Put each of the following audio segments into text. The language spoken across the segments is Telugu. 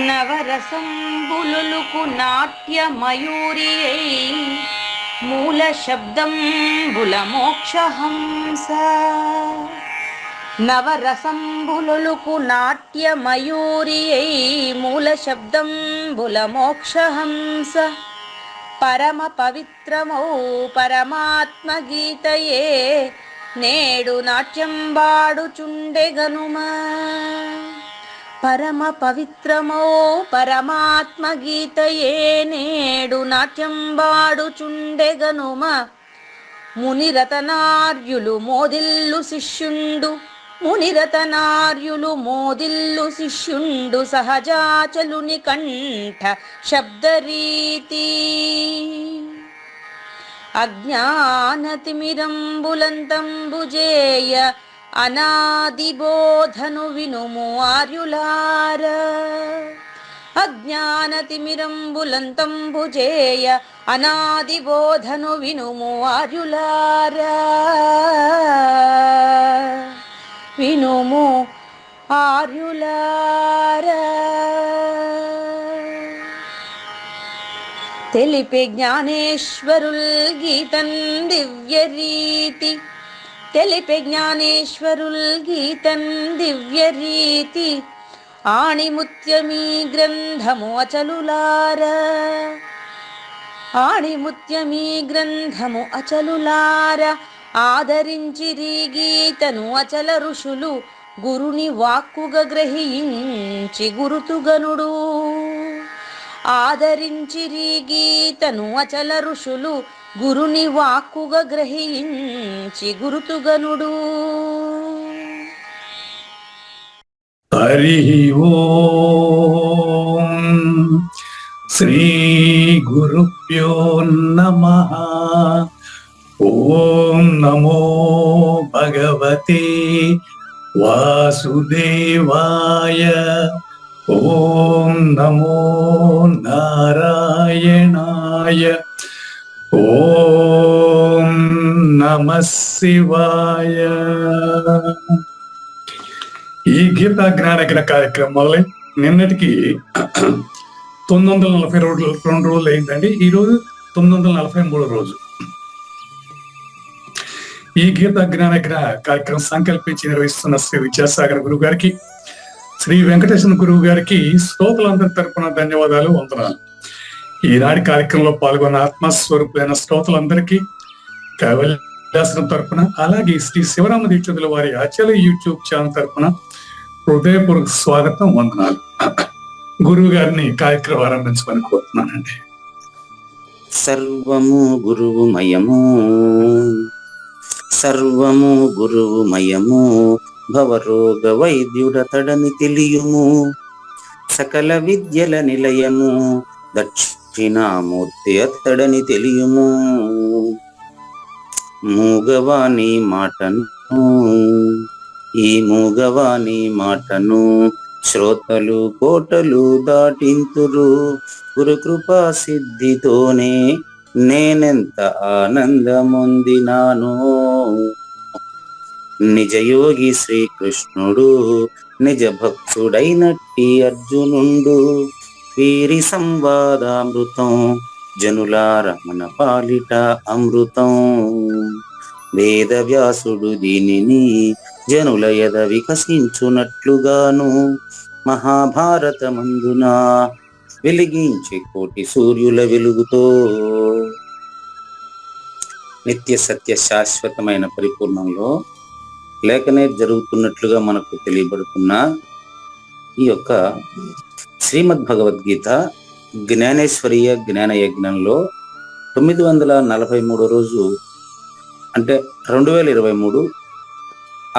నవరసంబులుకు నాట్యమయూరియై మూల శబ్దంబుల మోక్షహంస. నవరసంబులుకు నాట్యమయూరియై మూల శబ్దంబుల మోక్షహంస. పరమ పవిత్రమౌ పరమాత్మ గీతయే నేడు నాట్యంబాడుచుండెగనుమా. పరమ పవిత్రమో పరమాత్మ గీతయే నేడు నాట్యంబాడుచుండెగనుమ. మునిరతనార్యులు మోదిల్లు శిష్యుండు, మునిరతనార్యులు మోదిల్లు శిష్యుండు సహజాచలుని కంఠ శబ్దరీతి. అజ్ఞానతిమిరంబులంతంబుజేయ అనాదిబోధను వినుము ఆర్యులార. అజ్ఞానతిమిరంబులంతంబుజేయ అనాదిబోధను వినుము ఆర్యులార. వినుము ఆర్యులార. తెలిపే జ్ఞానేశ్వరుల్ గీతన్ దివ్యరీతి. తెలిపే జ్ఞానేశ్వరుల్ గీతన్ దివ్యరీతి. ఆణిముత్యమీ గ్రంథము అచలులార. ఆణిముత్యమీ గ్రంథము అచలులార. ఆదరించిరి గీతను అచల ఋషులు గురుని వాక్కుగా గ్రహించి గురుతుగనుడు. ఆదరించిరి గీతను అచల ఋషులు గురుని వాక్కుగా గ్రహించి గురుతుగనుడు. హరి ఓం శ్రీ గురుభ్యో నమః. ఓం నమో భగవతే వాసుదేవాయ. ఓం నమో నారాయణాయ. ఓం నమః శివాయ. ఈ గీతా జ్ఞానగ్ర కార్యక్రమాలే నిన్నటికి 942 రోజులు అయిందండి. ఈరోజు 943 రోజు. ఈ గీతా జ్ఞానగ్ర కార్యక్రమం సంకల్పించి నిర్వహిస్తున్న శ్రీ విద్యాసాగర్ గురువు గారికి, శ్రీ వెంకటేశ్వర గురువు గారికి శ్రోతలందరి తరపున ధన్యవాదాలు, వందనాలు. ఈనాటి కార్యక్రమంలో పాల్గొన్న ఆత్మస్వరూపులైన శ్రోతలందరికీ కైవల్యాశ్రమం తరపున, అలాగే శ్రీ శివరామ దీక్షితుల వారి అచల యూట్యూబ్ ఛానల్ తరపున హృదయపూర్వక స్వాగతం, వందనాలు. గురువు గారిని కార్యక్రమం ఆరంభించమని కోరుతున్నానండి. సర్వము గురువుమయము, సర్వము గురువుమయము. భవరోగ వైద్యుడతడని తెలియుము. సకల విద్యల నిలయము దక్షిణామూర్తి అతడని తెలియుము. మూగవాణి మాటను, ఈ మూగవాణి మాటను శ్రోతలు కోటలు దాటింతురు. గురుకృపా సిద్ధితోనే నేనెంత ఆనందమొందినాను. నిజయోగి శ్రీకృష్ణుడు నిజ భక్తుడైనట్టి అర్జునుండు. వీరి సంవాదామృతం జనులార మన పాలిట అమృతం. వేదవ్యాసుడు దీనిని జనుల ఎద వికసించునట్లుగాను మహాభారతమందున వెలిగించే కోటి సూర్యుల వెలుగుతో నిత్య సత్య శాశ్వతమైన పరిపూర్ణంలో లేఖనే జరుగుతున్నట్లుగా మనకు తెలియబడుతున్న ఈ యొక్క శ్రీమద్ భగవద్గీత జ్ఞానేశ్వరీయ జ్ఞాన యజ్ఞంలో 943 రోజు, అంటే 2023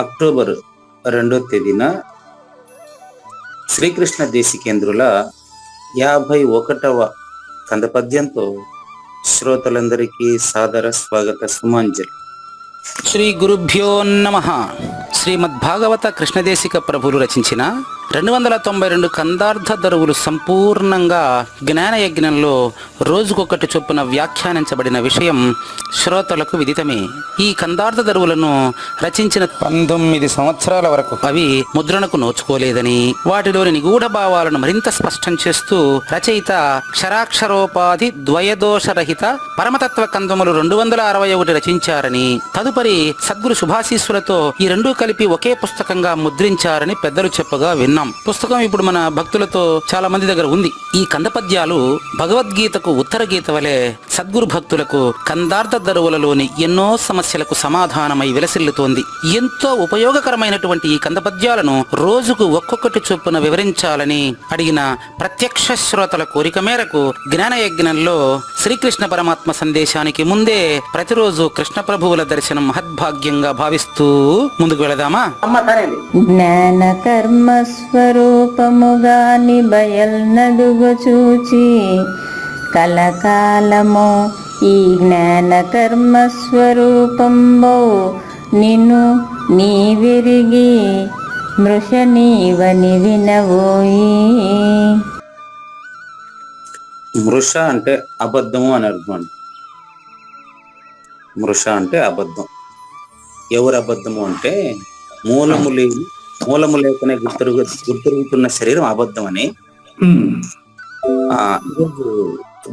అక్టోబర్ 2వ తేదీన శ్రీకృష్ణ దేశికేంద్రుల 51వ కందపద్యంతో శ్రోతలందరికీ సాదర స్వాగత సుమాంజలి. శ్రీ గురుభ్యో నమః. శ్రీమద్భాగవత కృష్ణదేశిక ప్రభులు రచించిన 292 కందార్థ దరువులు సంపూర్ణంగా జ్ఞాన యజ్ఞంలో రోజుకొకటి చొప్పున వ్యాఖ్యానించబడిన విషయం శ్రోతలకు విదితమే. ఈ కందార్థ దరువులను రచించిన 19 సంవత్సరాల వరకు అవి ముద్రణకు నోచుకోలేదని, వాటిలోని నిగూఢ భావాలను మరింత స్పష్టం చేస్తూ రచయిత క్షరాక్షరోపాధి ద్వయదోషరహిత పరమతత్వ కందములు 261 రచించారని, తదుపరి సద్గురు శుభాశీస్సులతో ఈ రెండూ కలిపి ఒకే పుస్తకంగా ముద్రించారని పెద్దలు చెప్పగా విన్నాం. పుస్తకం ఇప్పుడు మన భక్తులతో చాలా మంది దగ్గర ఉంది. ఈ కందపద్యాలు భగవద్గీతకు ఉత్తర గీత వలె సద్గురు భక్తులకు కందార్థ దరువులలోని ఎన్నో సమస్యలకు సమాధానమై విలసిల్లుతోంది. ఎంతో ఉపయోగకరమైనటువంటి ఈ కందపద్యాలను రోజుకు ఒక్కొక్కటి చొప్పున వివరించాలని అడిగిన ప్రత్యక్ష శ్రోతల కోరిక మేరకు జ్ఞానయజ్ఞంలో శ్రీకృష్ణ పరమాత్మ సందేశానికి ముందే ప్రతిరోజు కృష్ణ ప్రభువుల దర్శనం మహద్భాగ్యంగా భావిస్తూ ముందుకు వెళదామా? జ్ఞాన కర్మ స్వరూపముగా నిబయల్నదుగు చూచి కలకాలము ఈ జ్ఞాన కర్మ స్వరూపంబో నిన్ను నీవిరిగి మృష నీవని వినవోయి. మృష అంటే అబద్ధము అని అర్థం. మృష అంటే అబద్ధం. ఎవరు అబద్ధము అంటే మూలము లేకనే గుర్తిరుగుతున్న శరీరం అబద్ధం అని.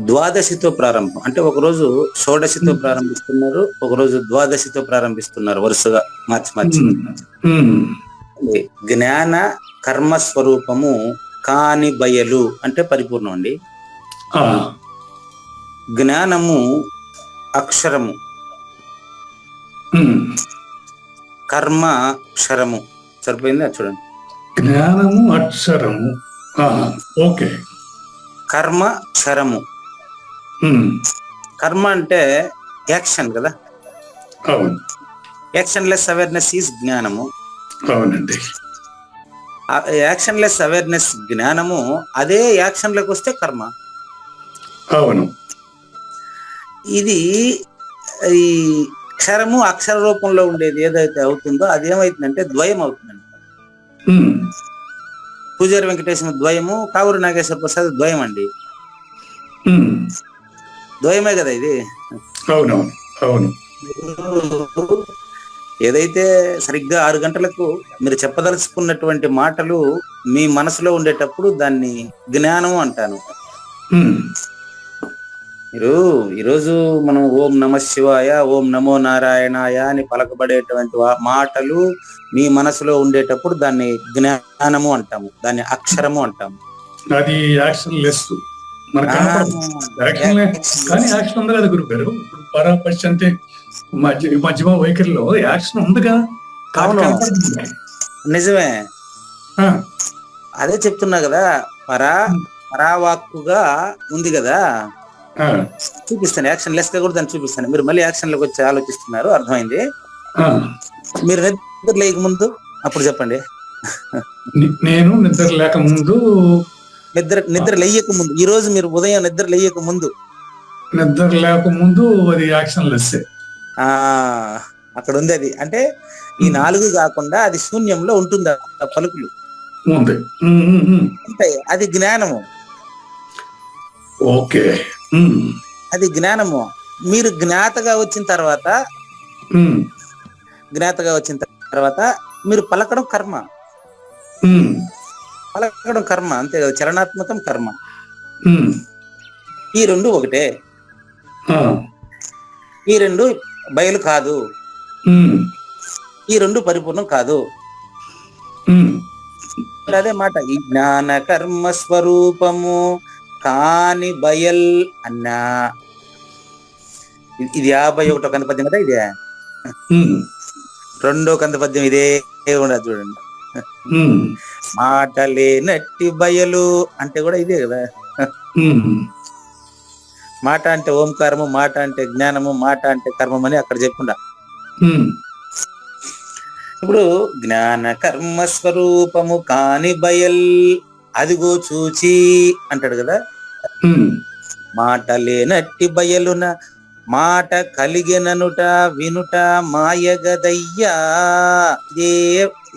ద్వాదశితో ప్రారంభం అంటే ఒకరోజు షోడశితో ప్రారంభిస్తున్నారు, ఒకరోజు ద్వాదశితో ప్రారంభిస్తున్నారు, వరుసగా మార్చి. జ్ఞాన కర్మ స్వరూపము కాని బయలు అంటే పరిపూర్ణం అండి. జ్ఞానము అక్షరము, కర్మ క్షరము. సరిపోయిందా? చూడండి, జ్ఞానము అక్షరము, ఓకే. కర్మ క్షరము. కర్మ అంటే యాక్షన్ కదా. అవును, యాక్షన్ లెస్ అవేర్నెస్ ఈజ్ జ్ఞానము. అవునండి. యాక్షన్ లెస్ అవేర్నెస్ జ్ఞానము, అదే యాక్షన్ లోకి వస్తే కర్మ. అవును. ఇది ఈ క్షరము అక్షర రూపంలో ఉండేది ఏదైతే అవుతుందో అది ఏమవుతుందంటే ద్వయం అవుతుందండి. పూజారి వెంకటేశ్వర ద్వయము, కావూరు నాగేశ్వర ప్రసాద్ ద్వయం అండి. ద్వయమే కదా ఇది. అవునవును, అవును. ఏదైతే సరిగ్గా 6 గంటలకు మీరు చెప్పదలుచుకున్నటువంటి మాటలు మీ మనసులో ఉండేటప్పుడు దాన్ని జ్ఞానం అంటాను. మీరు ఈరోజు మనం ఓం నమ శివాయ, ఓం నమో నారాయణాయ అని పలకబడేటువంటి మాటలు మీ మనసులో ఉండేటప్పుడు దాన్ని జ్ఞానము అంటాము, దాన్ని అక్షరము అంటాము. అది యాక్షన్ లెస్ కానీ యాక్షన్ ఉంది కదా గురుగారు. ఇప్పుడు పరాపక్ష అంటే మధ్యమ వైఖరిలో యాక్షన్ ఉందిగా. నిజమే, అదే చెప్తున్నా కదా. పరావాక్కుగా ఉంది కదా. చూపిస్తాను, యాక్షన్ లెస్ గా కూడా దాన్ని చూపిస్తాను. మీరు మళ్ళీ యాక్షన్ లోకి వచ్చి ఆలోచిస్తున్నారు, అర్థమైంది. మీరు నిద్ర లేక ముందు అప్పుడు చెప్పండి. నేను నిద్ర లేక ముందు, నిద్ర లేయక ముందు, ఈ రోజు మీరు ఉదయం నిద్ర లేయక ముందు, నిద్ర లేక ముందు అది యాక్షన్ లెస్. అక్కడ ఉంది అది. అంటే ఈ 4 కాకుండా అది శూన్యంలో ఉంటుంది ఆ పలుకులు. ఉంటాయి, అది జ్ఞానము. ఓకే, అది జ్ఞానము. మీరు జ్ఞాతగా వచ్చిన తర్వాత మీరు పలకడం కర్మ. పలకడం కర్మ, అంతే కదా. చలనాత్మకం కర్మ. ఈ 2 ఒకటే. ఈ 2 బయలు కాదు, ఈ 2 పరిపూర్ణం కాదు. అదే మాట, ఈ జ్ఞాన కర్మ స్వరూపము కాని బయల్ అన్నా. ఇది 51వ కందపద్యం కదా. ఇదే 2వ కందపద్యం ఇదే ఉండదు చూడండి. మాటలే నట్టి బయలు అంటే కూడా ఇదే కదా. మాట అంటే ఓంకారము, మాట అంటే జ్ఞానము, మాట అంటే కర్మం అని అక్కడ చెప్పుండా. ఇప్పుడు జ్ఞాన కర్మ స్వరూపము కాని బయల్ అదిగో చూచి అంటాడు కదా. మాట లేనట్టి బయలున మాట కలిగిననుట వినుట మాయగదయ్యా.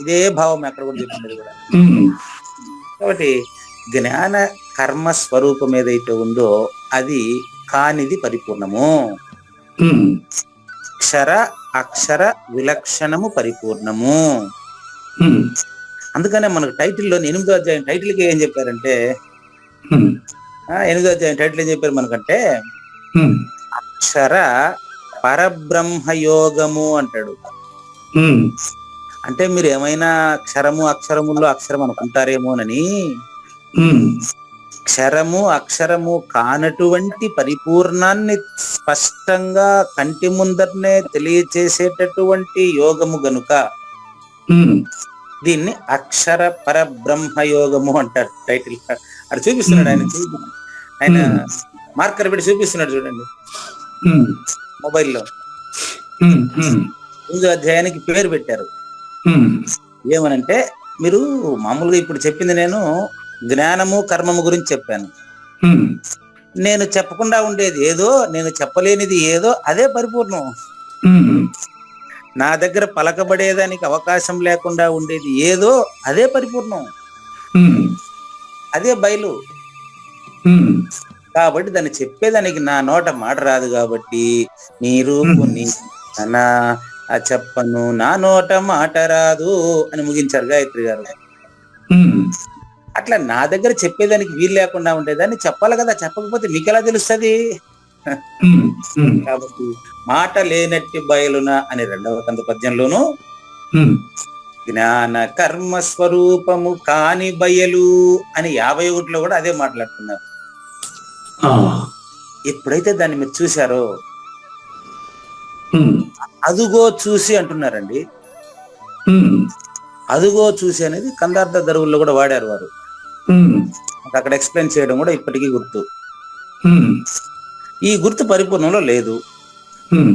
ఇదే భావం అక్కడ కూడా చెప్పింది కూడా. కాబట్టి జ్ఞాన కర్మ స్వరూపం ఏదైతే ఉందో అది కానిది పరిపూర్ణము. ఉమ్, అక్షర అక్షర విలక్షణము పరిపూర్ణము. ఉమ్, అందుకనే మనకు టైటిల్లో 8వ అధ్యాయం టైటిల్కి ఏం చెప్పారంటే, ఉమ్, 8వ అధ్యాయం టైటిల్ ఏం చెప్పారు మనకంటే, ఉమ్, అక్షర పరబ్రహ్మయోగము అంటాడు. ఉమ్, అంటే మీరు ఏమైనా క్షరము అక్షరముల్లో అక్షరం అనుకుంటారేమోనని, ఉమ్, క్షరము అక్షరము కానటువంటి పరిపూర్ణాన్ని స్పష్టంగా కంటి ముందరనే తెలియచేసేటటువంటి యోగము గనుక ఉమ్, దీన్ని అక్షర పరబ్రహ్మ యోగము అంటారు. టైటిల్ అది చూపిస్తున్నాడు ఆయన మార్కర్ పెట్టి చూపిస్తున్నాడు చూడండి ఉమ్, మొబైల్లో. ఉమ్, ఉమ్, 8వ అధ్యాయానికి పేరు పెట్టారు. ఉమ్, ఏమనంటే, మీరు మామూలుగా ఇప్పుడు చెప్పింది నేను జ్ఞానము కర్మము గురించి చెప్పాను. ఉమ్, నేను చెప్పకుండా ఉండేది ఏదో, నేను చెప్పలేనిది ఏదో అదే పరిపూర్ణం. ఉమ్, నా దగ్గర పలకబడేదానికి అవకాశం లేకుండా ఉండేది ఏదో అదే పరిపూర్ణం, ఉమ్, అదే బయలు. ఉమ్, కాబట్టి దాన్ని చెప్పేదానికి నా నోట మాట రాదు కాబట్టి నీ రూపు నీ నా చెప్పను నా నోట మాట రాదు అని ముగించారు గాయత్రి గారు. ఉమ్, అట్లా నా దగ్గర చెప్పేదానికి వీలు లేకుండా ఉండేదాన్ని చెప్పాలి కదా, చెప్పకపోతే మీకు ఎలా తెలుస్తుంది? ఉమ్, ఉమ్, కాబట్టి మాట లేనట్టి బయలున అని 2వ కంద పద్యంలోను, ఉమ్, జ్ఞాన కర్మ స్వరూపము కాని బయలు అని 51లో కూడా అదే మాట్లాడుతున్నారు. ఆ, ఎప్పుడైతే దాన్ని మీరు చూశారో, ఉమ్, అదుగో చూసి అంటున్నారండి. ఉమ్, అదుగో చూసి అనేది కందార్థ దరువుల్లో కూడా వాడారు వారు. ఉమ్, నాకు అక్కడ ఎక్స్ప్లెయిన్ చేయడం కూడా ఇప్పటికీ గుర్తు. ఉమ్, ఈ గుర్తు పరిపూర్ణంలో లేదు. ఉమ్,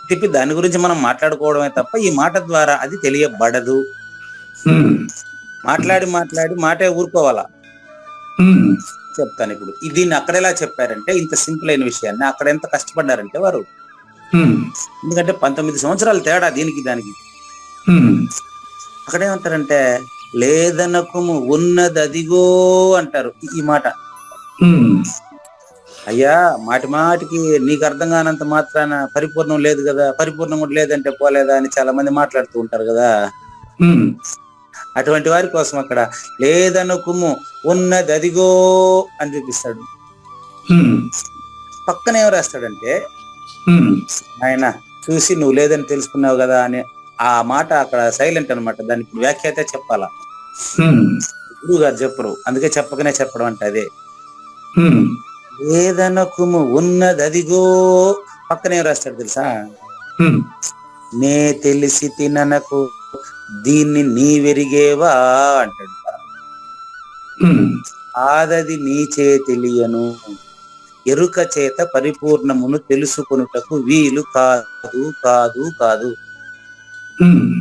తిప్పి దాని గురించి మనం మాట్లాడుకోవడమే తప్ప ఈ మాట ద్వారా అది తెలియబడదు. ఉమ్, మాట్లాడి మాట్లాడి మాటే ఊరుకోవాలా. ఉమ్, చెప్తాను ఇప్పుడు. దీన్ని అక్కడ ఎలా చెప్పారంటే, ఇంత సింపుల్ అయిన విషయాన్ని అక్కడ ఎంత కష్టపడ్డారంటే వారు. ఉమ్, ఎందుకంటే 19 సంవత్సరాల తేడా దీనికి దానికి. ఉమ్, అక్కడేమంటారంటే, లేదనకుము ఉన్నది అదిగో అంటారు ఈ మాట. ఉమ్, అయ్యా మాటి మాటికి నీకు అర్థం కానంత మాత్రాన పరిపూర్ణం లేదు కదా, పరిపూర్ణం కూడా లేదంటే పోలేదా అని చాలా మంది మాట్లాడుతూ ఉంటారు కదా. ఉమ్, అటువంటి వారి కోసం అక్కడ లేదనుకుము ఉన్నది అదిగో అని చూపిస్తాడు. ఉమ్, పక్కన ఏం రాస్తాడంటే, ఉమ్, ఆయన చూసి నువ్వు లేదని తెలుసుకున్నావు కదా అని ఆ మాట అక్కడ సైలెంట్ అనమాట. దానికి వ్యాఖ్యాతే చెప్పాలా, ఉమ్, గురువు గారు చెప్పరు. అందుకే చెప్పకనే చెప్పడం అంటే అదే. ఉమ్, లేదనకుము ఉన్నది అదిగో పక్కన ఏం రాస్తాడు తెలుసా, ఉమ్, నే తెలిసి తిననకు దీన్ని నీవెరిగేవా అంటాడు. ఉమ్, ఆదది నీచే తెలియను, ఎరుక చేత పరిపూర్ణమును తెలుసుకొనుటకు వీలు కాదు కాదు కాదు. ఉమ్,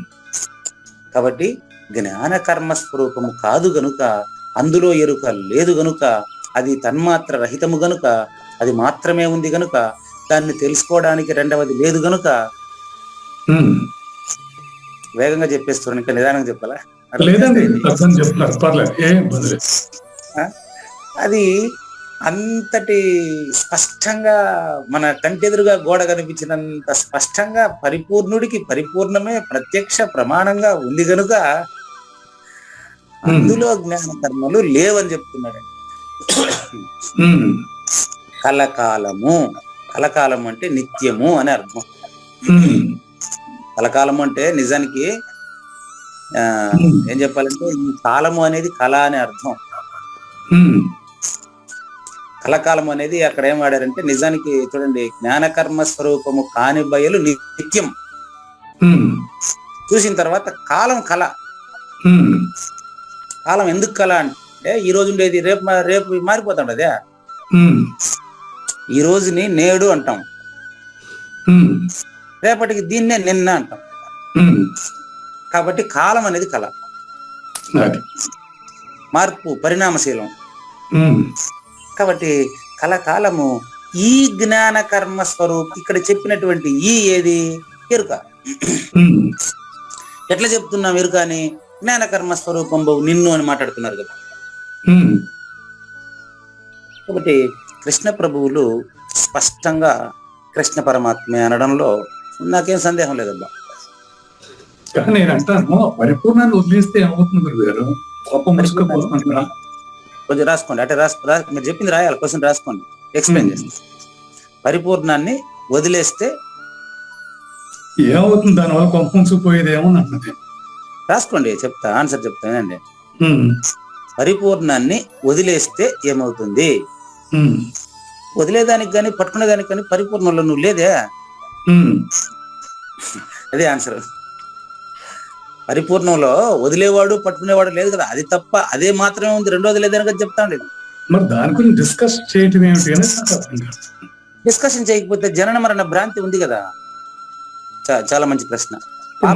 కాబట్టి జ్ఞాన కర్మ స్వరూపము కాదు గనుక, అందులో ఎరుక లేదు గనుక, అది తన్మాత్ర రహితము గనుక, అది మాత్రమే ఉంది గనుక, దాన్ని తెలుసుకోవడానికి రెండవది లేదు గనుక. ఉమ్. వేగంగా చెప్పేస్తున్నాను, ఇంకా నిదానంగా చెప్పాలా? లేదండి, అర్థం చెప్తున్నారు, పర్లేదు, ఏం ఇబ్బంది లేదు. అది అంతటి స్పష్టంగా మన కంటెదురుగా గోడ కనిపించినంత స్పష్టంగా పరిపూర్ణుడికి పరిపూర్ణమే ప్రత్యక్ష ప్రమాణంగా ఉంది గనుక అందులో జ్ఞాన కర్మలు లేవని చెప్తున్నాడు. కలకాలము, కలకాలం అంటే నిత్యము అని అర్థం. కలకాలము అంటే నిజానికి ఏం చెప్పాలంటే, ఈ కాలము అనేది కళ అనే అర్థం. కలకాలం అనేది అక్కడ ఏం వాడారంటే, నిజానికి చూడండి, జ్ఞానకర్మ స్వరూపము కాని బయలు నిత్యం. చూసిన తర్వాత కాలం కళ. కాలం ఎందుకు కళ అంటే, ఈ రోజు ఉండేది రేపు రేపు మారిపోతాం. అదే ఈ రోజుని నేడు అంటాం, రేపటికి దీన్నే నిన్న అంటాం. కాబట్టి కాలం అనేది కళ, మార్పు, పరిణామశీలం. కాబట్టి కలకాలము ఈ జ్ఞాన కర్మ స్వరూపం. ఇక్కడ చెప్పినటువంటి ఈ ఏది ఎరుక. ఎట్లా చెప్తున్నాం ఎరుక అని? జ్ఞాన కర్మ స్వరూపం నిన్ను అని మాట్లాడుతున్నారు కదా. ఉమ్, కాబట్టి కృష్ణ ప్రభువులు స్పష్టంగా కృష్ణ పరమాత్మే అనడంలో నాకేం సందేహం లేదబ్బా. కానీ నేను అంటాను పరిపూర్ణాన్ని వదిలేస్తే ఏమవుతుంది గురుగారు? గొప్ప ముసుకుపోతుందా? కొంచెం రాసుకోండి, అంటే మీరు చెప్పింది రాయాలి, క్వశ్చన్ రాసుకోండి, ఎక్స్ప్లెయిన్ చేస్తాను. పరిపూర్ణాన్ని వదిలేస్తే ఏమవుతుంది? దానివల్ల గొప్ప ముసుకుపోయేదేమో అన్నది రాసుకోండి, చెప్తా, ఆన్సర్ చెప్తానండి. ఉమ్, పరిపూర్ణాన్ని వదిలేస్తే ఏమవుతుంది? ఉమ్, వదిలేదానికి కానీ పట్టుకునేదానికి కానీ పరిపూర్ణంలో నువ్వు లేదే, ఉమ్, అదే ఆన్సర్. పరిపూర్ణంలో వదిలేవాడు పట్టుకునేవాడు లేదు కదా, అది తప్ప అదే మాత్రమే ఉంది, రెండోది లేదని కదా చెప్తాను లేదు. మరి దాని గురించి డిస్కస్ చేయటం ఏమిటి అనేది నాకు అర్థం కాదు. డిస్కషన్ చేయకపోతే జనన మరణ భ్రాంతి ఉంది కదా. చాలా మంచి ప్రశ్న.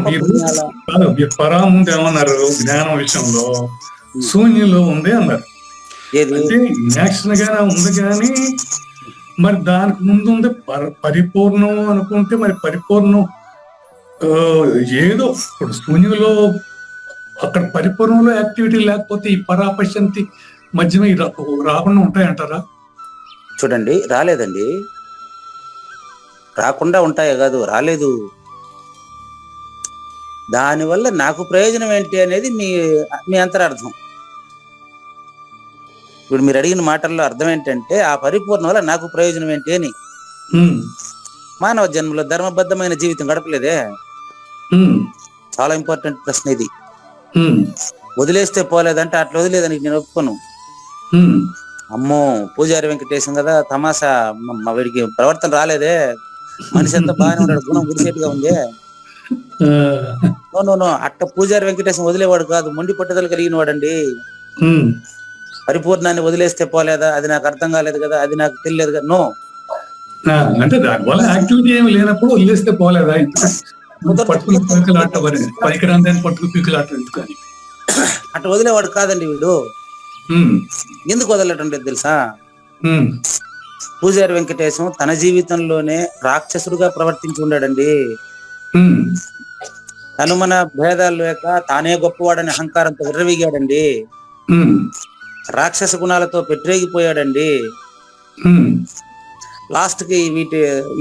మీరు కాదు, మీరు పరాముంది ఏమన్నారు? జ్ఞానం విషయంలో శూన్యంలో ఉంది అన్నారు. ఏది అంటే యాక్షన్ గానే ఉంది కానీ మరి దానికి ముందు ఉంది పరిపూర్ణం అనుకుంటే మరి పరిపూర్ణం ఏదో ఇప్పుడు శూన్యంలో అక్కడ పరిపూర్ణంలో యాక్టివిటీ లేకపోతే ఈ పరాపశంతి మధ్యన రాకుండా ఉంటాయంటారా? చూడండి, రాలేదండి, రాకుండా ఉంటాయే కాదు, రాలేదు. దానివల్ల నాకు ప్రయోజనం ఏంటి అనేది మీ అంతరార్థం. ఇప్పుడు మీరు అడిగిన మాటల్లో అర్థం ఏంటంటే ఆ పరిపూర్ణ వల్ల నాకు ప్రయోజనం ఏంటి అని. మానవ జన్మలో ధర్మబద్ధమైన జీవితం గడపలేదే. చాలా ఇంపార్టెంట్ ప్రశ్న ఇది. వదిలేస్తే పోలేదంటే అట్లా వదిలేదని నేను ఒప్పుకోను. అమ్మో, పూజారి వెంకటేశం కదా, తమాషా, వీడికి ప్రవర్తన రాలేదే, మనిషి అంతా బాగానే ఉన్నాడు, గుణం గుడిసేట్టుగా ఉంది. నో, అట్ట పూజారి వెంకటేశం వదిలేవాడు కాదు, మొండి పట్టుదల కలిగిన వాడండి. పరిపూర్ణాన్ని వదిలేస్తే పోలేదా, అది నాకు అర్థం కాలేదు కదా, అది నాకు తెలియదు కదా. నో, అంటే దానివల్ల యాక్టివిటీ ఏమి లేనప్పుడు వదిలేస్తే పోలేదా? పట్టుకుని పీకులాట పనికిరాందని పట్టుకు పీకులాట ఎందుకని అట్ట వదిలేవాడు కాదండి వీడు. ఎందుకు వదలటం లేదు తెలుసా? పూజారి వెంకటేశం తన జీవితంలోనే రాక్షసుడుగా ప్రవర్తించి ఉన్నాడండి. తను మన భేదాలు లేక తానే గొప్పవాడని అహంకారంతో విర్రవీగాడండి. రాక్షస గుణాలతో పెట్టరేగిపోయాడండి. లాస్ట్ కి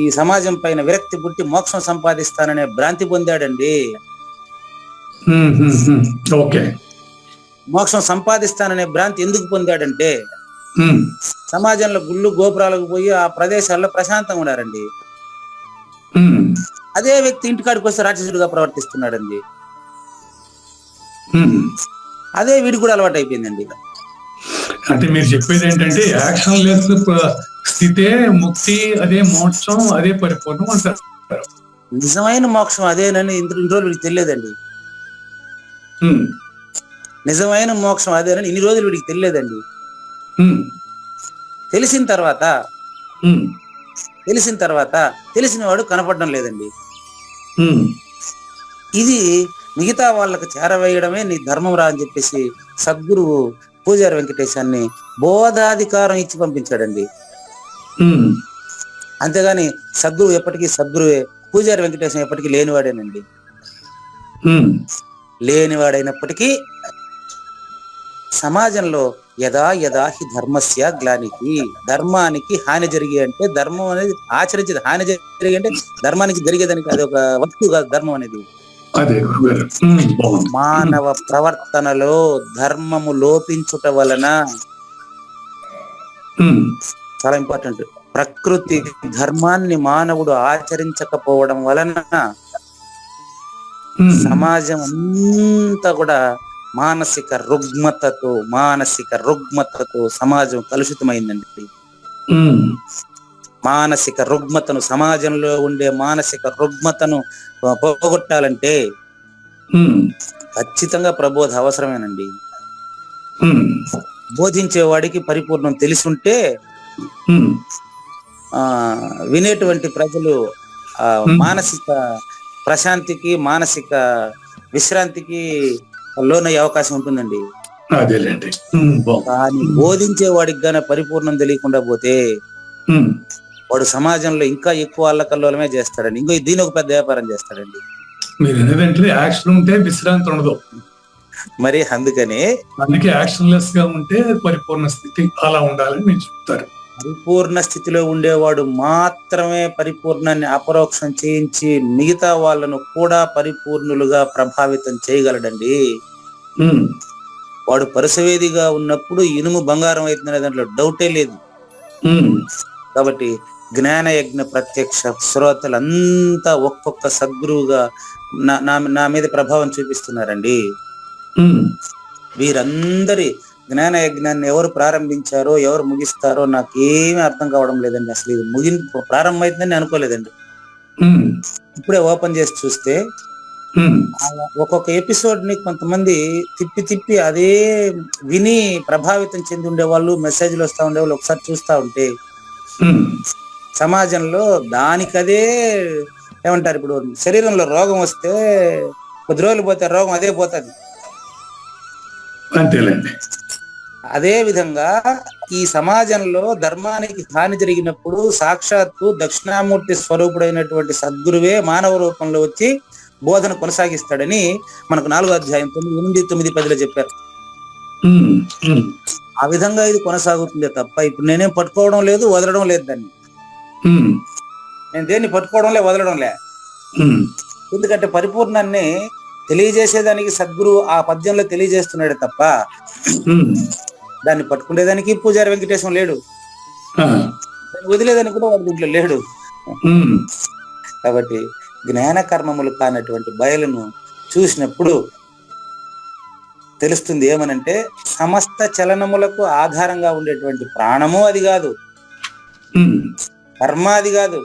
ఈ సమాజం పైన విరక్తి పుట్టి మోక్షం సంపాదిస్తాననే భ్రాంతి పొందాడండి. మోక్షం సంపాదిస్తాననే భ్రాంతి ఎందుకు పొందాడంటే సమాజంలో గుళ్ళు గోపురాలకు పోయి ఆ ప్రదేశాల్లో ప్రశాంతంగా ఉన్నారండి. అదే వ్యక్తి ఇంటికాడికి వస్తే రాక్షసుడిగా ప్రవర్తిస్తున్నాడండి. అదే వీడికి కూడా అలవాటు అయిపోయిందండి. అంటే మీరు చెప్పేది ఏంటంటే యాక్షన్ లెస్ స్థితే ముక్తి, అదే మోక్షం, అదే పరిపూర్ణం అంటారు. నిజమైన మోక్షం అదేనని ఇన్ని రోజులు వీడికి తెలియదండి. నిజమైన మోక్షం అదేనని ఇన్ని రోజులు వీడికి తెలియదండి. తెలిసిన తర్వాత తెలిసిన వాడు కనపడడం లేదండి. ఇది మిగతా వాళ్ళకు చేరవేయడమే నీ ధర్మం రా అని చెప్పేసి సద్గురువు పూజారి వెంకటేశాన్ని బోధాధికారం ఇచ్చి పంపించాడండి. అంతేగాని సద్గురువు ఎప్పటికీ సద్గురువే, పూజారి వెంకటేశం ఎప్పటికీ లేనివాడేనండి. లేనివాడైనప్పటికీ సమాజంలో యదా యదా హి ధర్మస్య గ్లానికి, ధర్మానికి హాని జరిగి అంటే ధర్మం అనేది ఆచరించేది, హాని జరిగి అంటే ధర్మానికి జరిగేదానికి అది ఒక వస్తువు కాదు ధర్మం అనేది. మానవ ప్రవర్తనలో ధర్మము లోపించుట వలన, చాలా ఇంపార్టెంట్, ప్రకృతి ధర్మాన్ని మానవుడు ఆచరించకపోవడం వలన సమాజం అంతా కూడా మానసిక రుగ్మతతో సమాజం కలుషితమైందండి. మానసిక రుగ్మతను, సమాజంలో ఉండే మానసిక రుగ్మతను పోగొట్టాలంటే ఖచ్చితంగా ప్రబోధ అవసరమేనండి. బోధించేవాడికి పరిపూర్ణం తెలిసుంటే వినేటువంటి ప్రజలు మానసిక ప్రశాంతికి, మానసిక విశ్రాంతికి లోనయ్యే అవకాశం ఉంటుందండి. కానీ బోధించే వాడికి గానే పరిపూర్ణం తెలియకుండా పోతే వాడు సమాజంలో ఇంకా ఎక్కువ అల్లకల్లోలమే చేస్తాడండి. ఇంకో దీని ఒక పెద్ద వ్యాపారం చేస్తాడండి. మీరు ఎందుకంటే యాక్షన్ ఉంటే విశ్రాంతి ఉండదు. మరి అందుకనే అందుకే యాక్షన్లెస్ గా ఉంటే పరిపూర్ణ స్థితి అలా ఉండాలని మీరు చెప్తారు. పరిపూర్ణ స్థితిలో ఉండేవాడు మాత్రమే పరిపూర్ణాన్ని అపరోక్షం చేయించి మిగతా వాళ్ళను కూడా పరిపూర్ణులుగా ప్రభావితం చేయగలడండి. ఉమ్, వాడు పరుసవేదిగా ఉన్నప్పుడు ఇనుము బంగారం అవుతుందనే దాంట్లో డౌటే లేదు. ఉమ్, కాబట్టి జ్ఞాన యజ్ఞ ప్రత్యక్ష శ్రోతలంతా ఒక్కొక్క సద్గురువుగా నా మీద ప్రభావం చూపిస్తున్నారండి. ఉమ్, వీరందరి జ్ఞాన యజ్ఞాన్ని ఎవరు ప్రారంభించారో ఎవరు ముగిస్తారో నాకు ఏమీ అర్థం కావడం లేదండి. అసలు ఇది ప్రారంభం అవుతుందని అనుకోలేదండి. ఉమ్, ఇప్పుడే ఓపెన్ చేసి చూస్తే ఉమ్, ఒక్కొక్క ఎపిసోడ్ ని కొంతమంది తిప్పి తిప్పి అదే విని ప్రభావితం చెంది ఉండేవాళ్ళు, మెసేజ్లు వస్తూ ఉండేవాళ్ళు ఒకసారి చూస్తూ ఉంటే ఉమ్, సమాజంలో దానికదే ఏమంటారు, ఇప్పుడు శరీరంలో రోగం వస్తే కొద్ది రోజులు పోతే రోగం అదే పోతుంది. అంతేలేండి. అదే విధంగా ఈ సమాజంలో ధర్మానికి హాని జరిగినప్పుడు సాక్షాత్తు దక్షిణామూర్తి స్వరూపుడైనటువంటి సద్గురువే మానవ రూపంలో వచ్చి బోధన కొనసాగిస్తాడని మనకు 4వ అధ్యాయం 8, 9, 10 చెప్పారు. ఉమ్, ఉమ్, ఆ విధంగా ఇది కొనసాగుతుందే తప్ప ఇప్పుడు నేనేం పట్టుకోవడం లేదు, వదలడం లేదు. దాన్ని ఉమ్, నేను దేన్ని పట్టుకోవడంలే, వదలడంలే. ఉమ్, ఎందుకంటే పరిపూర్ణాన్ని తెలియజేసేదానికి సద్గురు ఆ పద్యంలో తెలియజేస్తున్నాడు తప్ప ఉమ్, దాన్ని పట్టుకునేదానికి పూజారి వెంకటేశం లేడు, ఆ, దాన్ని వదిలేదానికి కూడా వాడి దీంట్లో లేడు. ఉమ్, కాబట్టి జ్ఞాన కర్మములు కానటువంటి బయలును చూసినప్పుడు తెలుస్తుంది ఏమనంటే సమస్త చలనములకు ఆధారంగా ఉండేటువంటి ప్రాణము అది కాదు, ఉమ్, కర్మ అది కాదు.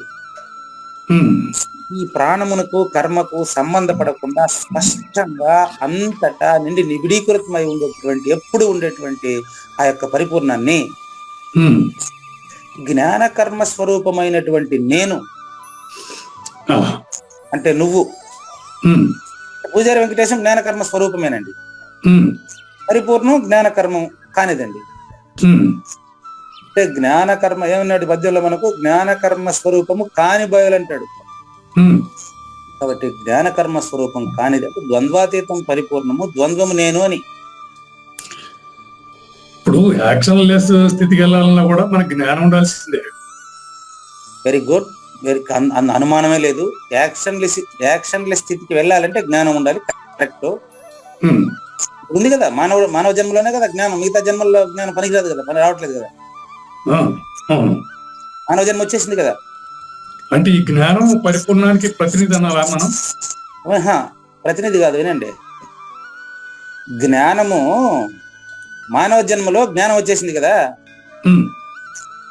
ఉమ్, ఈ ప్రాణమునకు కర్మకు సంబంధపడకుండా స్పష్టంగా అంతటా నిండి నిబిడీకృతమై ఉండేటువంటి ఎప్పుడు ఉండేటువంటి ఆ యొక్క పరిపూర్ణాన్ని ఉమ్, జ్ఞాన కర్మ స్వరూపమైనటువంటి నేను ఆ, అంటే నువ్వు, ఉమ్, పూజారి వెంకటేశం జ్ఞాన కర్మ స్వరూపమేనండి. ఉమ్, పరిపూర్ణం జ్ఞాన కర్మం కానిదండి. ఉమ్, అంటే జ్ఞాన కర్మ ఏమన్నాడు పద్యంలో మనకు, జ్ఞాన కర్మ స్వరూపము కాని బయలు అంటాడు. ఉమ్, కాబట్టి జ్ఞాన కర్మ స్వరూపం కానిది అంటే ద్వంద్వాతీతం పరిపూర్ణము, ద్వంద్వము నేను అని. ఇప్పుడు యాక్షన్ లెస్ స్థితికి వెళ్ళాలన్నా కూడా మనకి జ్ఞానం ఉండాల్సిందే. వెరీ గుడ్, వెరీ అనుమానమే లేదు. యాక్షన్లెస్ స్థితికి వెళ్ళాలంటే జ్ఞానం ఉండాలి, కరెక్ట్ ఉమ్, ఉంది కదా. మానవ జన్మలోనే కదా జ్ఞానం, మిగతా జన్మల్లో జ్ఞానం పనికిరాదు కదా, పని రావట్లేదు కదా. ఆ, అవును. మానవ జన్మ వచ్చేసింది కదా. అంటే ఈ జ్ఞానం పరిపూర్ణానికి ప్రతినిధి అనాలా మనం? ప్రతినిధి కాదు, వినండి. జ్ఞానము మానవ జన్మలో జ్ఞానం వచ్చేసింది కదా, ఉమ్,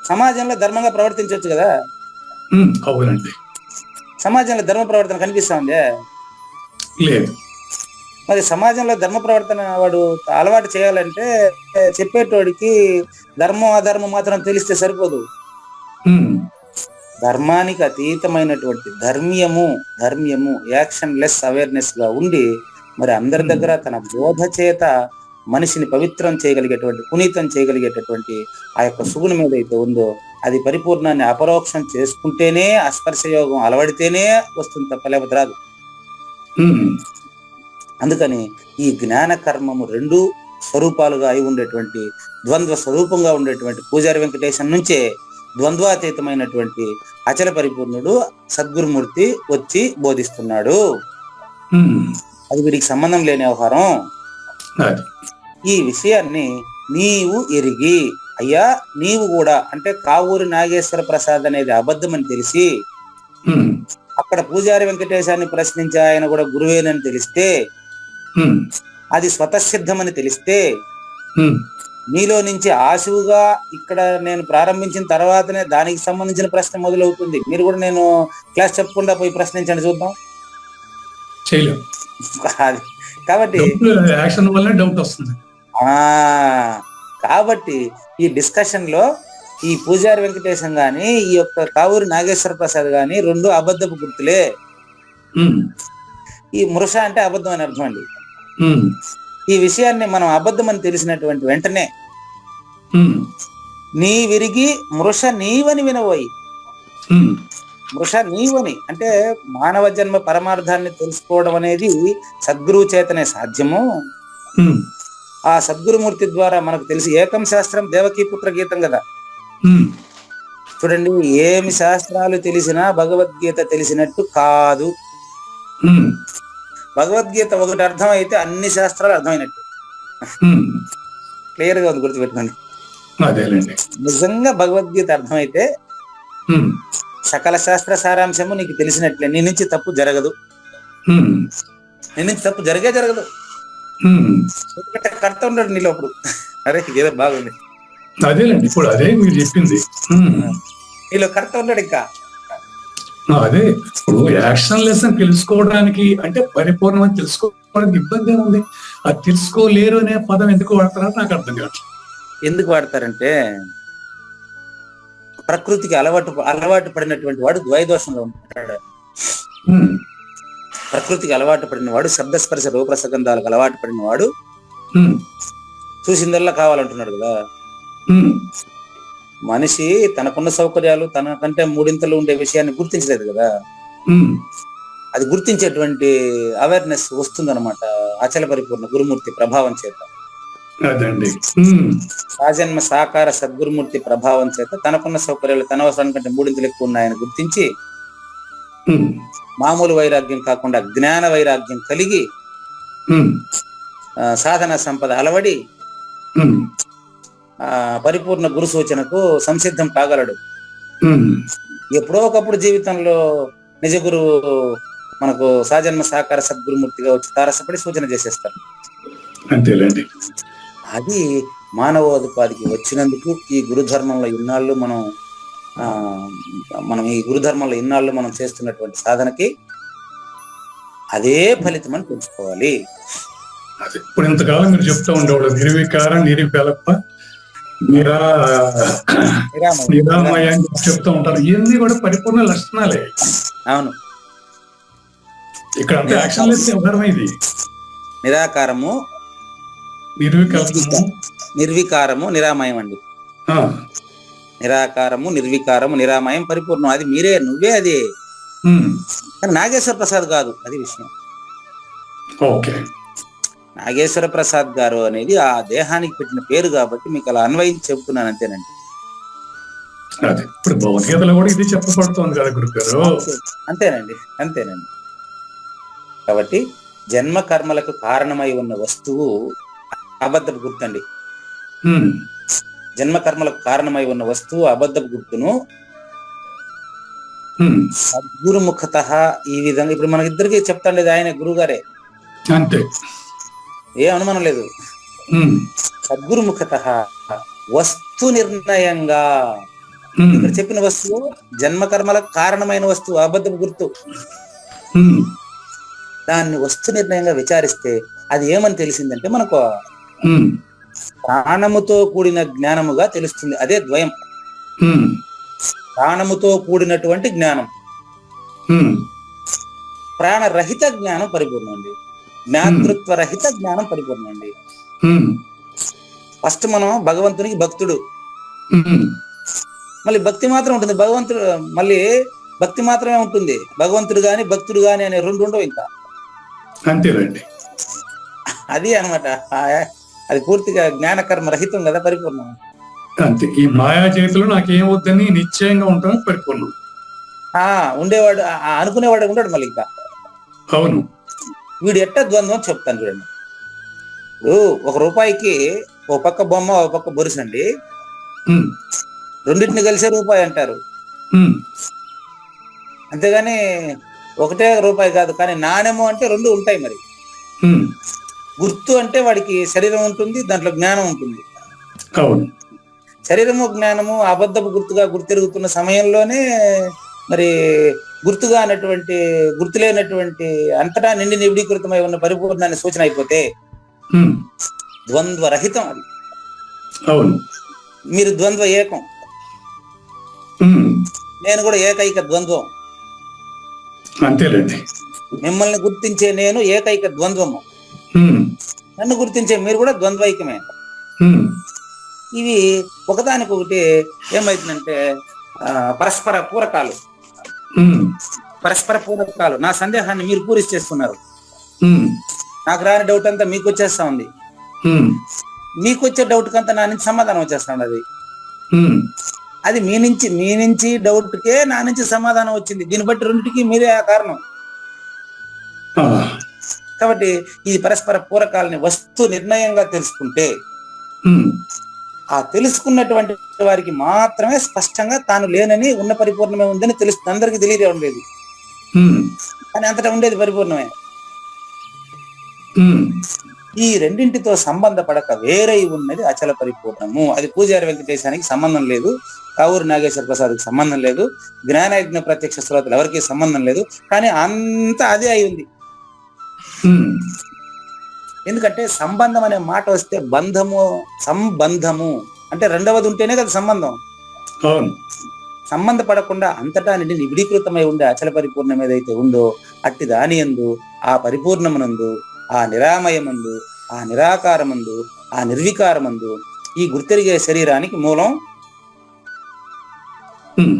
సమాజంలో ధర్మంగా ప్రవర్తించవచ్చు కదా. ఉమ్, అవునండి. సమాజంలో ధర్మ ప్రవర్తన కనిపిస్తా ఉంది లేదు. మరి సమాజంలో ధర్మ ప్రవర్తన వాడు అలవాటు చేయాలంటే చెప్పేటోడికి ధర్మం అధర్మం మాత్రం తెలిస్తే సరిపోదు. ఉమ్, ధర్మానికి అతీతమైనటువంటి ధర్మ్యము యాక్షన్ లెస్ అవేర్నెస్ గా ఉండి మరి అందరి దగ్గర తన బోధ చేత మనిషిని పవిత్రం చేయగలిగేటువంటి, పునీతం చేయగలిగేటటువంటి ఆ యొక్క సుగుణం ఏదైతే ఉందో అది పరిపూర్ణాన్ని అపరోక్షం చేసుకుంటేనే, అస్పర్శ యోగం అలవడితేనే వస్తుంది తప్ప లేకపోతే రాదు. ఉమ్, అందుకని ఈ జ్ఞాన కర్మము రెండు స్వరూపాలుగా అయి ఉండేటువంటి, ద్వంద్వ స్వరూపంగా ఉండేటువంటి పూజారి వెంకటేశం నుంచే ద్వంద్వాతీతమైనటువంటి అచల పరిపూర్ణుడు సద్గురుమూర్తి వచ్చి బోధిస్తున్నాడు. ఉమ్, అది వీడికి సంబంధం లేని వ్యవహారం. అది. ఈ విషయాన్ని నీవు ఎరిగి, అయ్యా నీవు కూడా అంటే కావూరి నాగేశ్వర ప్రసాద్ అనేది అబద్ధమని తెలిసి ఉమ్, అక్కడ పూజారి వెంకటేశాన్ని ప్రశ్నించి ఆయన కూడా గురువేనని తెలిస్తే, ఉమ్, అది స్వతసిద్ధమని తెలిస్తే ఉమ్, మీలో నుంచి ఆశువుగా ఇక్కడ నేను ప్రారంభించిన తర్వాతనే దానికి సంబంధించిన ప్రశ్న మొదలవుతుంది. మీరు కూడా నేను క్లాస్ చెప్పకుండా పోయి ప్రశ్నించండి చూద్దాం. చేయలేం. కాబట్టి యాక్షన్ వల్ల డౌట్ వస్తుంది. కాబట్టి ఈ డిస్కషన్ లో ఈ పూజారి వెంకటేశం గాని ఈ యొక్క కావూరి నాగేశ్వర ప్రసాద్ గాని రెండు అబద్ధపు గుర్తులే. ఉమ్, ఈ మృష అంటే అబద్ధం అని అర్థం అండి. ఉమ్, ఈ విషయాన్ని మనం అబద్ధం అని తెలిసినటువంటి వెంటనే ఉమ్, నీ విరిగి మృష నీవని వినబోయి, ఉమ్, మృష నీవని అంటే మానవ జన్మ పరమార్థాన్ని తెలుసుకోవడం అనేది సద్గురువు చేతనే సాధ్యము. ఉమ్, ఆ సద్గురుమూర్తి ద్వారా మనకు తెలిసి ఏకం శాస్త్రం దేవకీపుత్ర గీతం కదా. ఉమ్, చూడండి, ఏమి శాస్త్రాలు తెలిసినా భగవద్గీత తెలిసినట్టు కాదు. ఉమ్, భగవద్గీత ఒకటి అర్థమైతే అన్ని శాస్త్రాలు అర్థమైనట్టు. ఉమ్, క్లియర్ గా ఉంది, గుర్తుపెట్టుకోండి. అదేలేండి. నిజంగా భగవద్గీత అర్థమైతే ఉమ్, సకల శాస్త్ర సారాంశము నీకు తెలిసినట్లే. నీ నుంచి తప్పు జరగదు, ఉమ్, నీ నుంచి తప్పు జరగదు. ఉమ్, ఎందుకంటే కర్త ఉండడు నీలో. అప్పుడు అరే ఏదో బాగుంది, అదేలేండి. ఇప్పుడు అదే మీరు చెప్పింది. ఉమ్, నీలో కర్త ఉండడు ఇంకా. అదే ఇప్పుడు యాక్షన్ లెసన్ తెలుసుకోవడానికి అంటే పరిపూర్ణమని తెలుసుకోవడానికి ఇబ్బంది ఏముంది? అది తెలుసుకోలేరు అనే పదం ఎందుకు వాడతారో నాకు అర్థం కాదు. ఎందుకు వాడతారంటే ప్రకృతికి అలవాటు పడినటువంటి వాడు ద్వైదోషంలో ఉంటాడు. ఉమ్, ప్రకృతికి అలవాటు పడిన వాడు, శబ్దస్పర్శ రూపరసగంధాలకు అలవాటు పడిన వాడు ఉమ్, చూసిందల్లా కావాలంటున్నాడు కదా. ఉమ్, మనిషి తనకున్న సౌకర్యాలు తనకంటే మూడింతలు ఉండే విషయాన్ని గుర్తించలేదు కదా. ఉమ్, అది గుర్తించేటువంటి అవేర్నెస్ వస్తుందన్నమాట అచల పరిపూర్ణ గురుమూర్తి ప్రభావం చేత. అదండి. ఉమ్, రాజన్మ సాకార సద్గురుమూర్తి ప్రభావం చేత తనకున్న సౌకర్యాలు తన అవసరానికంటే మూడింతలు ఎక్కువ ఉన్నాయని గుర్తించి ఉమ్, మామూలు వైరాగ్యం కాకుండా జ్ఞాన వైరాగ్యం కలిగి ఉమ్, సాధన సంపద అలవడి ఉమ్, పరిపూర్ణ గురు సూచనకు సంసిద్ధం కాగలడు. ఉమ్, ఎప్పుడో ఒకప్పుడు జీవితంలో నిజ గురువు మనకు సాజన్మ సాకార సద్గురుమూర్తిగా వచ్చి తారసపడి సూచన చేసేస్తారు. అంతేలేండి. అది మానవోపాధికి వచ్చినందుకు ఈ గురుధర్మంలో ఇన్నాళ్ళు మనం ఈ గురుధర్మంలో ఇన్నాళ్ళు మనం చేస్తున్నటువంటి సాధనకి అదే ఫలితం అని తెలుసుకోవాలి. అదే ఇప్పుడు ఇంతకాలం మీరు చెప్తా ఉండేవాళ్ళు నిర్వికార నిరుపేలప్ప నిరామయ అని చెప్తూ ఉంటారు. ఇవన్నీ కూడా పరిపూర్ణ లక్షణాలే. అవును, ఇక్కడ అంతా యాక్షన్ లెస్ వ్యవహారం. ఇది నిరాకారము, నిర్వికారము, నిరామయం అండి. నిరాకారము, నిర్వికారము, నిరామయం, పరిపూర్ణం. అది నువ్వే అది. కానీ నాగేశ్వర ప్రసాద్ కాదు, అది విషయం. ఓకే, నాగేశ్వర ప్రసాద్ గారు అనేది ఆ దేహానికి పెట్టిన పేరు కాబట్టి మీకు అలా అన్వయించి చెబుతున్నాను, అంతేనండి. అదే ఇప్పుడు భగవద్గీతలో కూడా ఇది చెప్పబడుతోంది కదా గురుగారు. అంతేనండి. కాబట్టి జన్మ కర్మలకు కారణమై ఉన్న వస్తువు అబద్ధపు గుర్తండి. జన్మ కర్మలకు కారణమై ఉన్న వస్తువు అబద్ధపు గుర్తును సద్గురుముఖత ఈ విధంగా ఇప్పుడు మన ఇద్దరికి చెప్తాండేది ఆయన గురువు గారే, అంతే, ఏ అనుమానం లేదు. సద్గురుముఖత వస్తు నిర్ణయంగా ఇక్కడ చెప్పిన వస్తువు జన్మ కర్మలకు కారణమైన వస్తువు అబద్ధపు గుర్తు. దాన్ని వస్తు నిర్ణయంగా విచారిస్తే అది ఏమని తెలిసిందంటే మనకు ప్రాణముతో కూడిన జ్ఞానముగా తెలుస్తుంది. అదే ద్వయం. ప్రాణముతో కూడినటువంటి జ్ఞానం, ప్రాణరహిత జ్ఞానం పరిపూర్ణం అండి. జ్ఞాతృత్వ రహిత జ్ఞానం పరిపూర్ణం అండి. ఫస్ట్ మనం భగవంతునికి భక్తుడు, మళ్ళీ భక్తి మాత్రం ఉంటుంది. భగవంతుడు మళ్ళీ భక్తి మాత్రమే ఉంటుంది. భగవంతుడు గాని భక్తుడు గాని అనే రెండు ఉండవు ఇంకా. అంతేనండి. అది అన్నమాట. అది పూర్తిగా జ్ఞానకర్మ రహితం కదా, పరిపూర్ణం. అంతే. ఈ మాయా చేతిలో నాకేం వద్దని నిశ్చయంగా ఉంటాను, పరిపూర్ణం. ఉండేవాడు అనుకునేవాడు ఉంటాడు మళ్ళీ ఇంకా. అవును. వీడు ఎట్ట ద్వంద్వం చెప్తాను చూడండి. ఇప్పుడు ₹1 ఓ పక్క బొమ్మ ఓ పక్క బొరుసండి, రెండింటిని కలిసే రూపాయి అంటారు. అంతేగాని ఒకటే రూపాయి కాదు. కానీ నాణ్యము అంటే రెండు ఉంటాయి. మరి గుర్తు అంటే వాడికి శరీరం ఉంటుంది, దాంట్లో జ్ఞానం ఉంటుంది. శరీరము జ్ఞానము అబద్ధపు గుర్తుగా గుర్తెరుగుతున్న సమయంలోనే మరి గుర్తుగా అన్నటువంటి గుర్తులేనటువంటి అంతటా నిండి నివిడీకృతమై ఉన్న పరిపూర్ణాన్ని సూచన అయిపోతే ద్వంద్వ రహితం అది. మీరు ద్వంద్వ ఏకం, నేను కూడా ఏకైక ద్వంద్వం. అంతేలేండి. మిమ్మల్ని గుర్తించే నేను ఏకైక ద్వంద్వము, నన్ను గుర్తించే మీరు కూడా ద్వంద్వైకమే. ఇవి ఒకదానికొకటి ఏమైతుందంటే పరస్పర పూరకాలు. నా సందేహాన్ని మీరు పూరిచేస్తున్నారు, నాకు రాని డౌట్ అంతా మీకు వచ్చేస్తా ఉంది. ఉమ్, మీకు వచ్చే డౌట్ కంతా నా నుంచి సమాధానం వచ్చేస్తున్నాడు. ఉమ్, అది మీ నుంచి డౌట్కే నా నుంచి సమాధానం వచ్చింది. దీన్ని బట్టి రెండింటికి మీరే ఆ కారణం. ఆ, కాబట్టి ఈ పరస్పర పూరకాలని వస్తు నిర్ణయంగా తెలుసుకుంటే ఉమ్, ఆ తెలుసుకున్నటువంటి వారికి మాత్రమే స్పష్టంగా తాను లేనని ఉన్న పరిపూర్ణమే ఉందని తెలుస్తుంది. అందరికీ తెలియడం లేదు, ఉమ్, కానీ అంతటా ఉండేది పరిపూర్ణమే. ఉమ్, ఈ రెండింటితో సంబంధపడక వేరై ఉన్నది అచల పరిపూర్ణము. అది పూజారి వెంకటేశానికి సంబంధం లేదు, కావూరు నాగేశ్వర ప్రసాద్కి సంబంధం లేదు, జ్ఞానయజ్ఞ ప్రత్యక్ష శ్రోతలు ఎవరికి సంబంధం లేదు, కానీ అంతా అదే అయి ఉంది. ఉమ్, ఎందుకంటే సంబంధం అనే మాట వస్తే బంధము, సంబంధము అంటే రెండవది ఉంటేనే కదా సంబంధం. అవును. సంబంధపడకుండా అంతటా నిండి నిబిడీకృతమై ఉండే అచల పరిపూర్ణం ఏదైతే ఉందో అట్టి దాని యందు, ఆ పరిపూర్ణమునందు, ఆ నిరామయమందు, ఆ నిరాకారమందు, ఆ నిర్వికారమందు ఈ గుర్తెరిగే శరీరానికి మూలం, ఉమ్,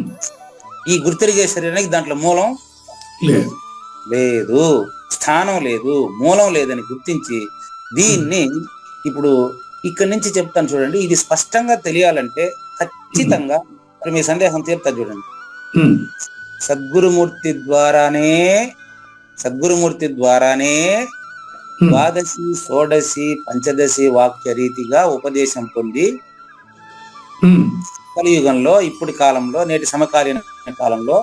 ఈ గుర్తెరిగే శరీరానికి దాంట్లో మూలం లేదు. లేదు, స్థానం లేదు, మూలం లేదని గుర్తించి దీన్ని ఇప్పుడు ఇక్కడి నుంచి చెప్తాను చూడండి. ఇది స్పష్టంగా తెలియాలంటే ఖచ్చితంగా మీ సందేహం తీరుతా చూడండి. ఉమ్, సద్గురుమూర్తి ద్వారానే ద్వాదశి, షోడశి, పంచదశి వాక్య రీతిగా ఉపదేశం పొంది ఉమ్, కలియుగంలో, ఇప్పటి కాలంలో, నేటి సమకాలీన కాలంలో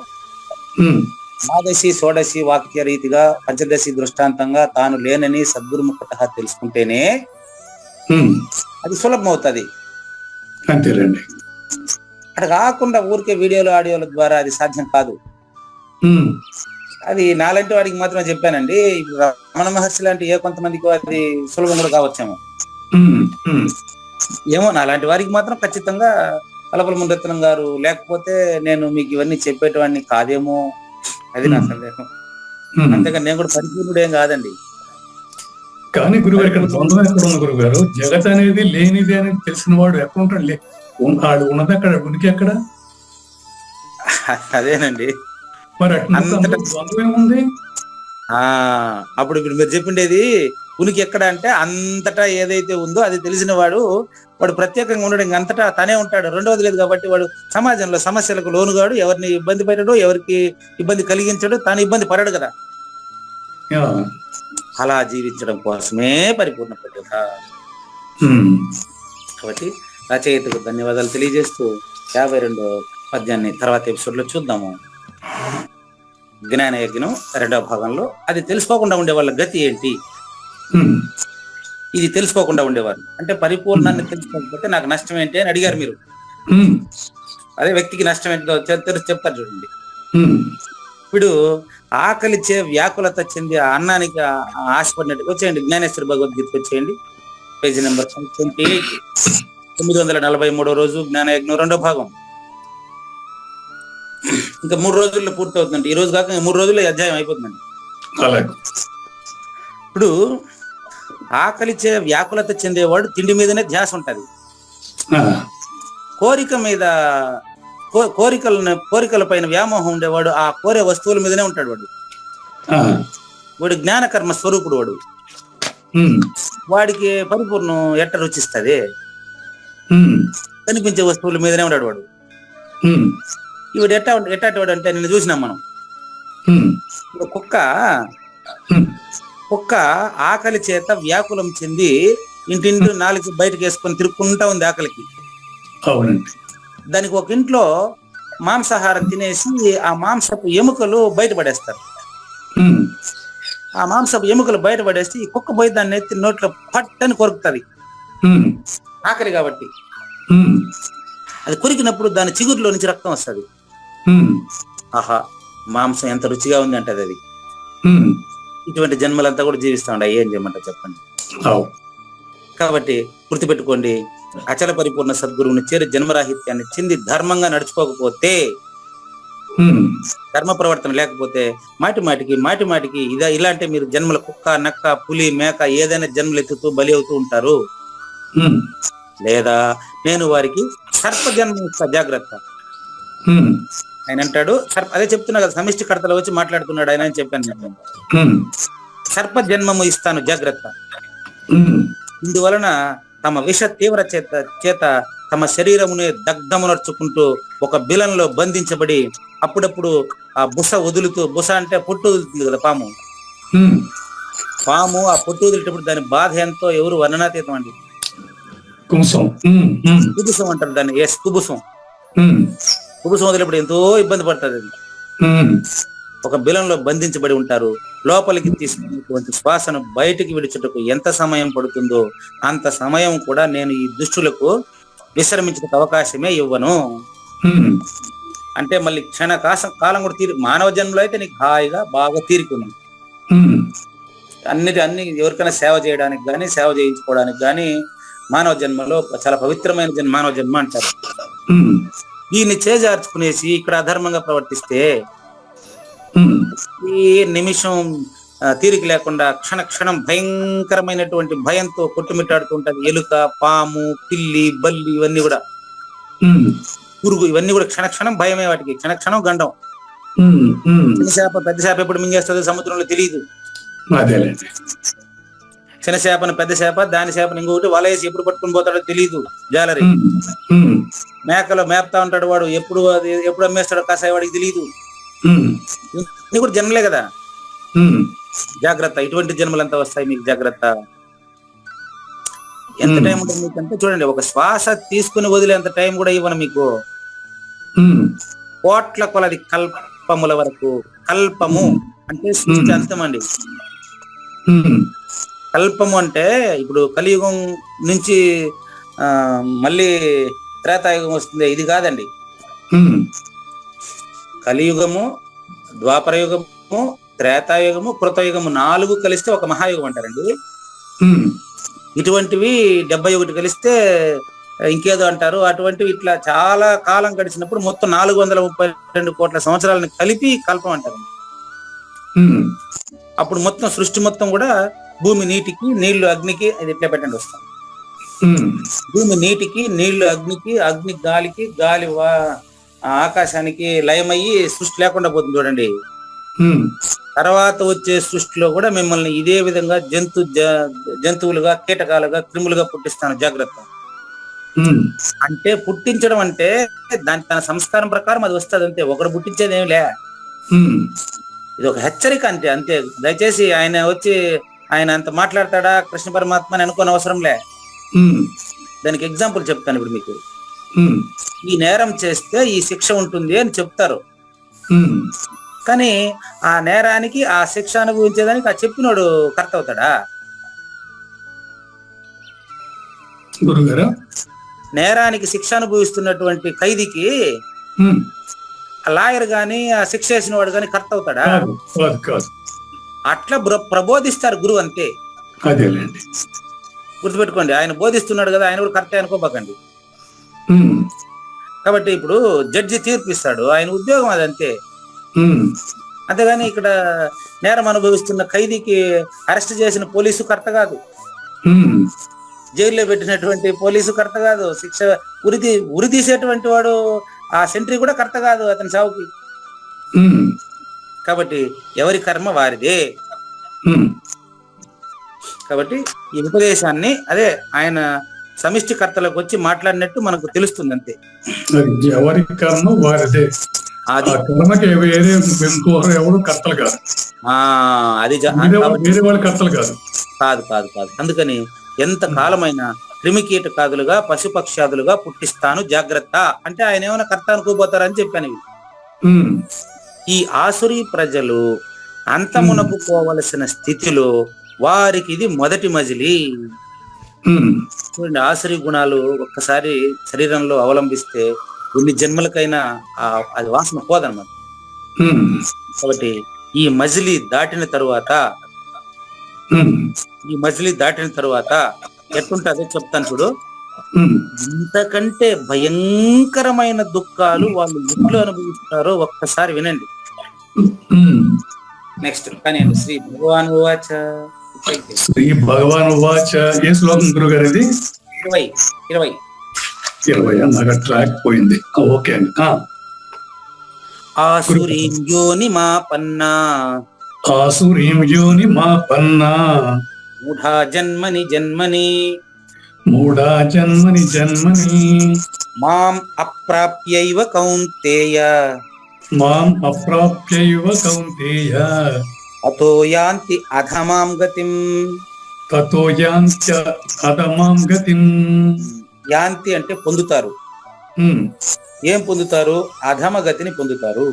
ఉమ్, ద్వాదశి, షోడశి వాక్య రీతిగా పంచదశి దృష్టాంతంగా తాను లేనని సద్గురుముఖత తెలుసుకుంటేనే ఉమ్, అది సులభం అవుతుంది. అంతేనండి. అక్కడ కాకుండా ఊరికే వీడియోలు, ఆడియోల ద్వారా అది సాధ్యం కాదు. ఉమ్, అది నాలాంటి వాడికి మాత్రమే చెప్పానండి. ఇప్పుడు రమణ మహర్షి లాంటి కొంతమందికి అది సులభం కూడా కావచ్చేమో, ఉమ్, ఉమ్, ఏమో. నాలాంటి వారికి మాత్రం ఖచ్చితంగా కలపల మునిరత్నం గారు లేకపోతే నేను మీకు ఇవన్నీ చెప్పేటవాడిని కాదేమో, అది నా సందేహం. ఉమ్. అంతేగాని నేను కూడా పరిపూర్ణుడేం కాదండి. కానీ గురుగారు ఇక్కడ ద్వంద్వం ఎక్కడ ఉంది గురుగారు? జగత్ అనేది లేనిది అనేది తెలిసిన వాడు ఎక్కడ ఉంటాడు? ఆడు ఉన్నది అక్కడ, ఉనికి ఎక్కడ? అదేనండి. మరి అట్లా ద్వంద్వం ఏముంది? అప్పుడు ఇప్పుడు మీరు చెప్పిండేది ఉనికి ఎక్కడ అంటే అంతటా ఏదైతే ఉందో అది తెలిసిన వాడు ప్రత్యేకంగా ఉండడం, అంతటా తనే ఉంటాడు, రెండవది లేదు. కాబట్టి వాడు సమాజంలో సమస్యలకు లోనుగాడు, ఎవరిని ఇబ్బంది పెట్టడు, ఎవరికి ఇబ్బంది కలిగించడు, తాను ఇబ్బంది పడడు కదా. యా. అలా జీవించడం కోసమే పరిపూర్ణ పద్ధత. కాబట్టి రచయితకు ధన్యవాదాలు తెలియజేస్తూ 52వ పద్యాన్ని తర్వాత ఎపిసోడ్ లో చూద్దాము. జ్ఞాన యజ్ఞం 2వ భాగంలో అది తెలుసుకోకుండా ఉండే వాళ్ళ గతి ఏంటి, ఇది తెలుసుకోకుండా ఉండేవారు అంటే పరిపూర్ణాన్ని తెలుసుకోకపోతే నాకు నష్టం ఏంటి అని అడిగారు మీరు. అదే వ్యక్తికి నష్టం ఏంటో చెప్తారు చూడండి. ఇప్పుడు ఆకలిచే వ్యాకులత చెంది ఆ అన్నానికి ఆశపడినట్టు వచ్చేయండి, జ్ఞానేశ్వర భగవద్గీతకు వచ్చేయండి, పేజీ నెంబర్ 28, 943 రోజు జ్ఞానయజ్ఞం 2వ భాగం. ఇంకా 3 రోజుల్లో పూర్తి అవుతుందండి. ఈ రోజు కాక 3 రోజుల్లో అధ్యాయం అయిపోతుందండి. ఇప్పుడు ఆకలిచే వ్యాకులత చెందేవాడు తిండి మీదనే ధ్యాస ఉంటది, కోరిక మీద కోరికల పైన వ్యామోహం ఉండేవాడు ఆ కోరే వస్తువుల మీదనే ఉంటాడు. వాడు జ్ఞానకర్మ స్వరూపుడు. వాడికి పరిపూర్ణం ఎట్ట రుచిస్తుంది? కనిపించే వస్తువుల మీదనే ఉన్నాడు వాడు. ఇవాడు ఎట్టాడు అంటే నిన్ను చూసినాం మనం. కుక్క ఆకలి చేత వ్యాకులం చెంది ఇంటింటి నాలుగు బయటకు వేసుకొని తిరుక్కుంటా ఉంది ఆకలికి. దానికి ఒక ఇంట్లో మాంసాహారం తినేసి ఆ మాంసపు ఎముకలు బయటపడేస్తారు. ఆ మాంసపు ఎముకలు బయటపడేసి ఈ కుక్క పోయి దాన్ని ఎత్తి నోట్లో పట్టని కొరుకుతుంది, ఆకలి కాబట్టి. అది కొరికినప్పుడు దాని చిగురులో నుంచి రక్తం వస్తుంది. ఆహా, మాంసం ఎంత రుచిగా ఉంది అంటది అది. ఇటువంటి జన్మలంతా కూడా జీవిస్తా ఉండ, ఏం చేయమంటారు చెప్పండి. కాబట్టి గుర్తుపెట్టుకోండి, అచల పరిపూర్ణ సద్గురువుని చేరి జన్మరాహిత్యాన్ని చెంది ధర్మంగా నడుచుకోకపోతే, ధర్మ ప్రవర్తన లేకపోతే మాటి మాటికి ఇలాంటి మీరు జన్మల కుక్క, నక్క, పులి, మేక ఏదైనా జన్మలు ఎత్తుతూ బలి అవుతూ ఉంటారు. లేదా నేను వారికి సర్ప జన్మ ఇస్తా, జాగ్రత్త. ఆయన అంటాడు, అదే చెప్తున్నా కదా, సమిష్టి కర్తలో వచ్చి మాట్లాడుతున్నాడు ఆయన అని చెప్పాను. సర్ప జన్మము ఇస్తాను, జాగ్రత్త. ఇందువలన తమ విష తీవ్ర చేత తమ శరీరమునే దగ్ధమునర్చుకుంటూ ఒక బిలంలో బంధించబడి అప్పుడప్పుడు ఆ బుస వదులుతూ, బుస అంటే పొట్టు వదులుతుంది కదా పాము, పాము ఆ పొట్టు వదిలేటప్పుడు దాని బాధ ఎంతో ఎవరు వర్ణనాతీతం అండి. కుబుసం అంటారు దాన్ని. కుబుసం వదిలేప్పుడు ఎంతో ఇబ్బంది పడుతుంది అది. ఒక బిలంలో బంధించబడి ఉంటారు. లోపలికి తీసుకున్నటువంటి శ్వాసను బయటికి విడిచుటకు ఎంత సమయం పడుతుందో అంత సమయం కూడా నేను ఈ దుష్టులకు విశ్రమించడానికి అవకాశమే ఇవ్వను. అంటే మళ్ళీ కాలం కూడా మానవ జన్మలో అయితే నీకు హాయిగా బాగా తీరుకుంది. అన్ని ఎవరికైనా సేవ చేయడానికి కానీ సేవ చేయించుకోవడానికి కానీ మానవ జన్మలో చాలా పవిత్రమైన మానవ జన్మ అంటారు. దీన్ని చేజార్చుకునేసి ఇక్కడ అధర్మంగా ప్రవర్తిస్తే ఈ నిమిషం తీరిక లేకుండా క్షణం భయంకరమైనటువంటి భయంతో కొట్టుమిట్టాడుతూ ఉంటది. ఎలుక, పాము, పిల్లి, బల్లి ఇవన్నీ కూడా, పురుగు ఇవన్నీ కూడా క్షణం భయమే వాటికి, క్షణం గండం. చిన్న చేప పెద్ద చేప ఎప్పుడు మింగేస్తుందో సముద్రంలో తెలియదు. చిన్న చేపను పెద్ద చేప, దాని చేపను ఇంకొకటి వలేసి ఎప్పుడు పట్టుకుని పోతాడో తెలియదు జాలరి. మేకలో మేపుతా ఉంటాడు వాడు, ఎప్పుడు అమ్మేస్తాడో కాసాయి వాడికి తెలియదు. ఇన్ని కూడా జన్మలే కదా, జాగ్రత్త. ఇటువంటి జన్మలంతా వస్తాయి మీకు, జాగ్రత్త. ఎంత టైం ఉంటుంది మీకు అంటే చూడండి, ఒక శ్వాస తీసుకుని వదిలేంత టైం కూడా ఇవ్వను మీకు. కోట్ల కొలది కల్పముల వరకు. కల్పము అంటే సృష్టి అంతం అండి. కల్పము అంటే ఇప్పుడు కలియుగం నుంచి మళ్ళీ త్రేతాయుగం వస్తుంది, ఇది కాదండి. కలియుగము, ద్వాపరయుగము, త్రేతాయుగము, కృతయుగము 4 కలిస్తే ఒక మహాయుగం అంటారండి. ఇటువంటివి 71 కలిస్తే ఇంకేదో అంటారు. అటువంటివి ఇట్లా చాలా కాలం గడిచినప్పుడు మొత్తం 432 కోట్ల సంవత్సరాలను కలిపి కల్పం అంటారు. అప్పుడు మొత్తం సృష్టి మొత్తం కూడా భూమి నీటికి, నీళ్లు అగ్నికి, అది ఎట్లా పెట్టండి వస్తాం. భూమి నీటికి, నీళ్లు అగ్నికి, అగ్ని గాలికి, గాలి ఆకాశానికి లయమయ్యి సృష్టి లేకుండా పోతుంది చూడండి. తర్వాత వచ్చే సృష్టిలో కూడా మిమ్మల్ని ఇదే విధంగా జంతువులుగా, కీటకాలుగా, క్రిములుగా పుట్టిస్తాను, జాగ్రత్త. అంటే పుట్టించడం అంటే దాని తన సంస్కారం ప్రకారం అది వస్తుంది అంతే, ఒకడు పుట్టించేది ఏమి లే. ఇది ఒక హెచ్చరిక అంతే. దయచేసి ఆయన అంత మాట్లాడతాడా కృష్ణ పరమాత్మ అని అనుకోని అవసరం లే. దానికి ఎగ్జాంపుల్ చెప్తాను ఇప్పుడు మీకు. ఈ నేరం చేస్తే ఈ శిక్ష ఉంటుంది అని చెప్తారు, కానీ ఆ నేరానికి ఆ శిక్ష అనుభవించేదానికి ఆ చెప్పినోడు కర్త అవుతాడా? నేరానికి శిక్ష అనుభవిస్తున్నటువంటి ఖైదీకి ఆ లాయర్ గాని, ఆ శిక్ష వేసిన వాడు గాని కర్త అవుతాడా? అట్లా ప్రబోధిస్తారు గురువు, అంతే. గుర్తుపెట్టుకోండి, ఆయన బోధిస్తున్నాడు కదా, ఆయన కూడా కర్త అనుకోబాకండి. కాబట్టి ఇప్పుడు జడ్జి తీర్పిస్తాడు, ఆయన ఉద్యోగం అది, అంతే. అంతేగాని ఇక్కడ నేరం అనుభవిస్తున్న ఖైదీకి అరెస్ట్ చేసిన పోలీసు కర్త కాదు, జైల్లో పెట్టినటువంటి పోలీసు కర్త కాదు, శిక్ష ఉరి తీసేటువంటి వాడు ఆ సెంట్రీ కూడా కర్త కాదు అతని సావుకి. కాబట్టి ఎవరి కర్మ వారిదే. కాబట్టి ఈ ఉపదేశాన్ని అదే ఆయన సమిష్టి కర్తలకు వచ్చి మాట్లాడినట్టు మనకు తెలుస్తుంది, అంతే. ఎవరి కర్మ వారిదే, అది ఎవరు కర్తలు కాదు, అది కాదు కాదు కాదు. అందుకని ఎంత కాలమైనా క్రిమికీటకాదులుగా, పశుపక్షాదులుగా పుట్టిస్తాను, జాగ్రత్త. అంటే ఆయన ఏమైనా కర్త అనుకోబోతారని చెప్పాను. ఈ ఆసురీ ప్రజలు అంతమునకు పోవలసిన స్థితిలో వారికి ఇది మొదటి మజిలీ. చూడండి, ఆసురీ గుణాలు ఒక్కసారి శరీరంలో అవలంబిస్తే ఎన్ని జన్మలకైనా అది వాసన పోదన్నమాట. కాబట్టి ఈ మజిలీ దాటిన తరువాత ఎట్టుంటదో చెప్తాను చూడు. ఇంతకంటే భయంకరమైన దుఃఖాలు వాళ్ళు ఎట్లు అనుభవిస్తారో ఒక్కసారి వినండి. నెక్స్ట్ కానీ శ్రీ భగవాన్ ఉవాచ. శ్రీ భగవాన్ ఉవాచ. ఏ శ్లోకం గురువు గారు ఇది? 20 నాకు ట్రాక్ పోయింది. ఓకే అండి. ఆసురీం యోని మా పన్నా మూఢా జన్మని జన్మని మూఢా జన్మని జన్మని మాం అప్రాప్యైవ కౌంతేయ మాం అప్రాప్యైవ కౌంతేయ అతో యాంతి అధమాం గతిం. తతో యాంత్య అధమాం గతిం. యాంతి అంటే పొందుతారు. ఏం పొందుతారు? అధమ గతిని పొందుతారు.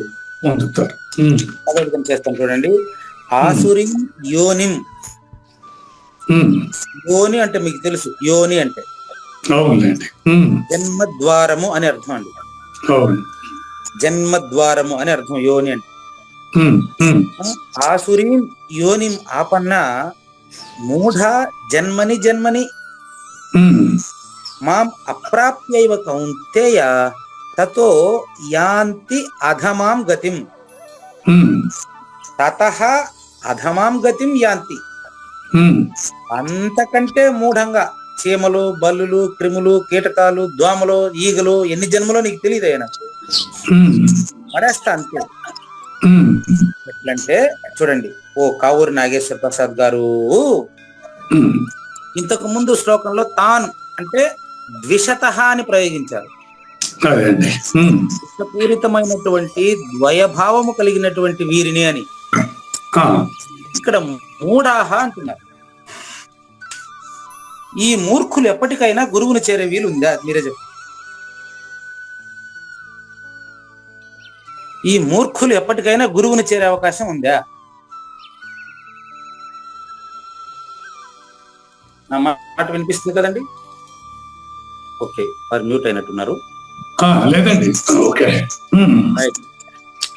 పొందుతారు. అదే విధంగా చేస్తాం చూడండి. ఆసురి యోనిం. యోని అంటే మీకు తెలుసు, యోని అంటే అవునండి. జన్మద్వారము అని అర్థం అండి. అవును. జన్మద్వారము అని అర్థం యోని అంటే. ఆసురి యోనిం ఆపన్న మూఢ జన్మని జన్మని మాం అప్రాప్యైవ కౌంతేయ తతో యాంతి అధమాం గతిం. తతః అధమాం గతిం యాంతి. అంతకంటే మూఢంగా చీమలు, బల్లులు, క్రిములు, కీటకాలు, దోమలు, ఈగలు ఎన్ని జన్మలో నీకు తెలియదు. నాకు పడేస్తా అంతే. ఎట్లంటే చూడండి, ఓ కావూరి నాగేశ్వర ప్రసాద్ గారు ఇంతకు ముందు శ్లోకంలో తాన్ అంటే ద్విషత అని ప్రయోగించారు. పూరితమైనటువంటి ద్వయభావము కలిగినటువంటి వీరిని అని. ఇక్కడ మూఢాహ అంటున్నారు. ఈ మూర్ఖులు ఎప్పటికైనా గురువుని చేరే వీలు ఉందా? మీరే చెప్పండి. ఈ మూర్ఖులు ఎప్పటికైనా గురువుని చేరే అవకాశం ఉందా? నా మాట వినిపిస్తుంది కదండి? ఓకే, వారు మ్యూట్ అయినట్టున్నారు. లేదండి. ఓకే,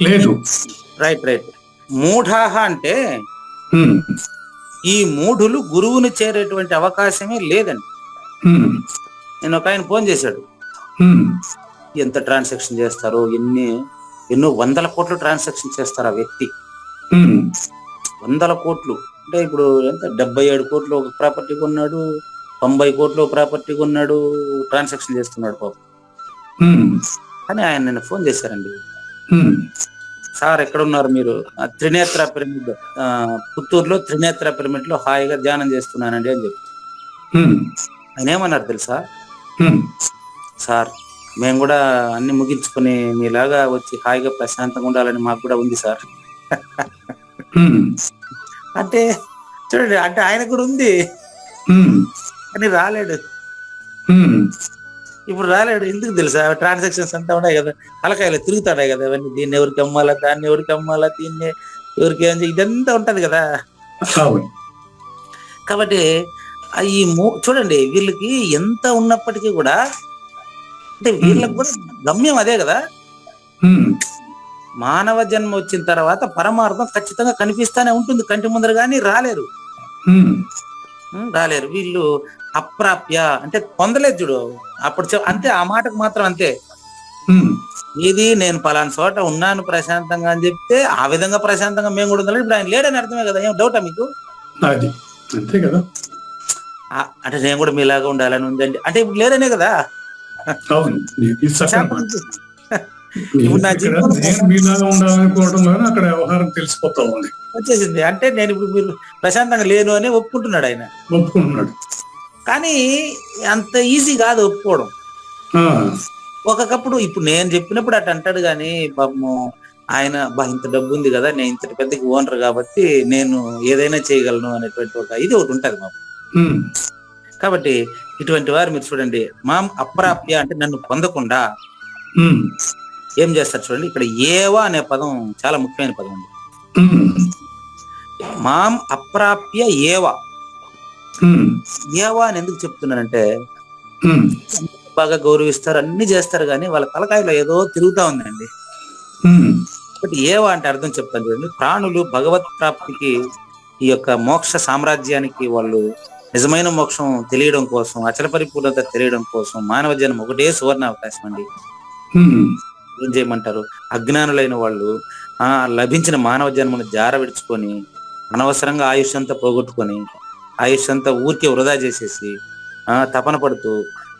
లేదు. Right right. మూఢాహ అంటే ఈ మూఢులు గురువుని చేరేటువంటి అవకాశమే లేదండి. నేను ఒక ఆయన ఫోన్ చేశాడు. ఎంత ట్రాన్సాక్షన్ చేస్తారో, ఎన్నో వందల కోట్లు ట్రాన్సాక్షన్ చేస్తారు ఆ వ్యక్తి. 100 కోట్లు అంటే ఇప్పుడు ఎంత 77 కోట్లు ఒక ప్రాపర్టీ కొన్నాడు, 90 కోట్లు ప్రాపర్టీ కొన్నాడు, ట్రాన్సాక్షన్ చేస్తున్నాడు పాపం. కానీ ఆయన నిన్న ఫోన్ చేశారండి. సార్ ఎక్కడున్నారు మీరు? త్రినేత్ర పిరమిడ్, పుత్తూరులో త్రినేత్ర పిరమిడ్ లో హాయిగా ధ్యానం చేస్తున్నానండి అని చెప్పి. ఆయన ఏమన్నారు తెలుసా? సార్ మేము కూడా అన్ని ముగించుకుని మీలాగా వచ్చి హాయిగా ప్రశాంతంగా ఉండాలని మాకు కూడా ఉంది సార్. అంటే చూడండి, అంటే ఆయన కూడా ఉంది కానీ రాలేడు. ఇప్పుడు రాలేడు. ఎందుకు తెలుసా? ట్రాన్సాక్షన్స్ అంతా ఉన్నాయి కదా, తలకాయలు తిరుగుతాడాయి కదా అవన్నీ. దీన్ని ఎవరికి అమ్మాలా, దాన్ని ఎవరికి అమ్మాలా, దీన్ని ఎవరికి ఇదంతా ఉంటది కదా. కాబట్టి ఈ చూడండి, వీళ్ళకి ఎంత ఉన్నప్పటికీ కూడా అంటే వీళ్ళకి కూడా గమ్యం అదే కదా. మానవ జన్మ వచ్చిన తర్వాత పరమార్థం ఖచ్చితంగా కనిపిస్తానే ఉంటుంది కంటి ముందర, కానీ రాలేరు. వీళ్ళు అప్రాప్య అంటే పొందలేదు చూడు. అప్పుడు అంతే, ఆ మాటకు మాత్రం అంతే. ఇది నేను పలానా చోట ఉన్నాను ప్రశాంతంగా అని చెప్తే ఆ విధంగా ప్రశాంతంగా మేము కూడా ఉండాలి. ఇప్పుడు ఆయన లేడని అర్థమే కదా. ఏం డౌటా మీకు? అంతే కదా. అంటే నేను కూడా మీలాగా ఉండాలని ఉందండి అంటే ఇప్పుడు లేదనే కదా. అక్కడ వ్యవహారం తెలిసిపోతా ఉంది, వచ్చేసింది. అంటే నేను ఇప్పుడు మీరు ప్రశాంతంగా లేను అని ఒప్పుకుంటున్నాడు ఆయన. ఒప్పుకుంటున్నాడు. కానీ అంత ఈజీ కాదు ఒప్పుకోవడం. ఒకప్పుడు ఇప్పుడు నేను చెప్పినప్పుడు అటు అంటాడు, కానీ పాపము ఆయన ఇంత డబ్బు ఉంది కదా, నేను ఇంత పెద్దకి ఓనర్ కాబట్టి నేను ఏదైనా చేయగలను అనేటువంటి ఒక ఇది ఒకటి ఉంటది మాకు. కాబట్టి ఇటువంటి వారు మీరు చూడండి, మాం అప్రాప్య అంటే నన్ను పొందకుండా ఏం చేస్తారు చూడండి. ఇక్కడ ఏవా అనే పదం చాలా ముఖ్యమైన పదం ఉంది. మాం అప్రాప్య ఏవా. ఏవా అని ఎందుకు చెప్తున్నానంటే, బాగా గౌరవిస్తారు, అన్ని చేస్తారు, కానీ వాళ్ళ తలకాయలో ఏదో తిరుగుతా ఉందండి. బట్ ఏవా అంటే అర్థం చెప్తాను చూడండి. ప్రాణులు భగవత్ ప్రాప్తికి, ఈ యొక్క మోక్ష సామ్రాజ్యానికి వాళ్ళు నిజమైన మోక్షం తెలియడం కోసం, అచల పరిపూర్ణత తెలియడం కోసం మానవ జన్మ ఒకటే సువర్ణ అవకాశం అండి. ఏం చేయమంటారు? అజ్ఞానులైన వాళ్ళు లభించిన మానవ జన్మను జార విడుచుకొని అనవసరంగా ఆయుష్ అంతా పోగొట్టుకొని, ఆయుష్ అంతా ఊరికే వృధా చేసేసి తపన పడుతూ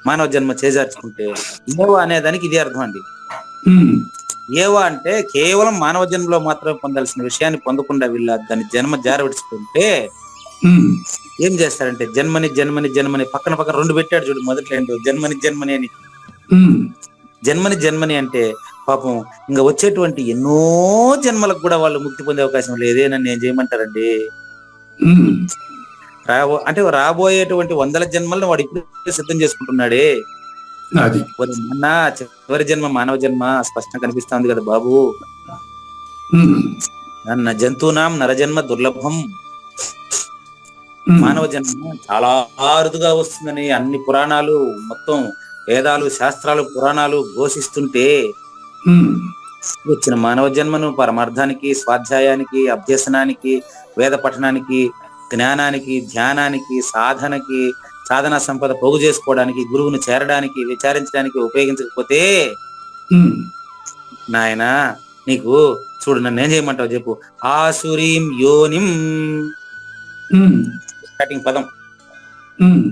మానవ జన్మ చేజార్చుకుంటే ఏవా అనేదానికి ఇదే అర్థం అండి. ఏవా అంటే కేవలం మానవ జన్మలో మాత్రమే పొందాల్సిన విషయాన్ని పొందకుండా వీళ్ళ దాని జన్మ జార విడుచుకుంటే ఉమ్, ఏం చేస్తారంటే జన్మని జన్మని జన్మని పక్కన పక్కన రెండు పెట్టాడు చూడు, మొదట్లో ఏంటో జన్మని జన్మని అని. ఉమ్, జన్మని జన్మని అంటే పాపం ఇంకా వచ్చేటువంటి ఎన్నో జన్మలకు కూడా వాళ్ళు ముక్తి పొందే అవకాశం లేదే, నన్ను ఏం చేయమంటారండి. ఉమ్, అంటే రాబోయేటువంటి వందల జన్మలను వాడు ఇప్పుడు సిద్ధం చేసుకుంటున్నాడే. అది మొన్న చివరి జన్మ మానవ జన్మ స్పష్టంగా కనిపిస్తా ఉంది కదా బాబు. ఉమ్, నన్న జంతువునాం నరజన్మ దుర్లభం. ఉమ్, మానవ జన్మ చాలా అరుదుగా వస్తుందని అన్ని పురాణాలు, మొత్తం వేదాలు, శాస్త్రాలు, పురాణాలు ఘోషిస్తుంటే ఉమ్, వచ్చిన మానవ జన్మను పరమార్థానికి, స్వాధ్యాయానికి, అభ్యసనానికి, వేద పఠనానికి, జ్ఞానానికి, ధ్యానానికి, సాధనకి, సాధన సంపద పోగు చేసుకోవడానికి, గురువును చేరడానికి, విచారించడానికి ఉపయోగించకపోతే ఉమ్, నాయనా నీకు చూడు, నన్ను ఏం చేయమంటావు చెప్పు. ఆసురీం యోనిం, ఉమ్, స్టార్టింగ్ పదం, ఉమ్,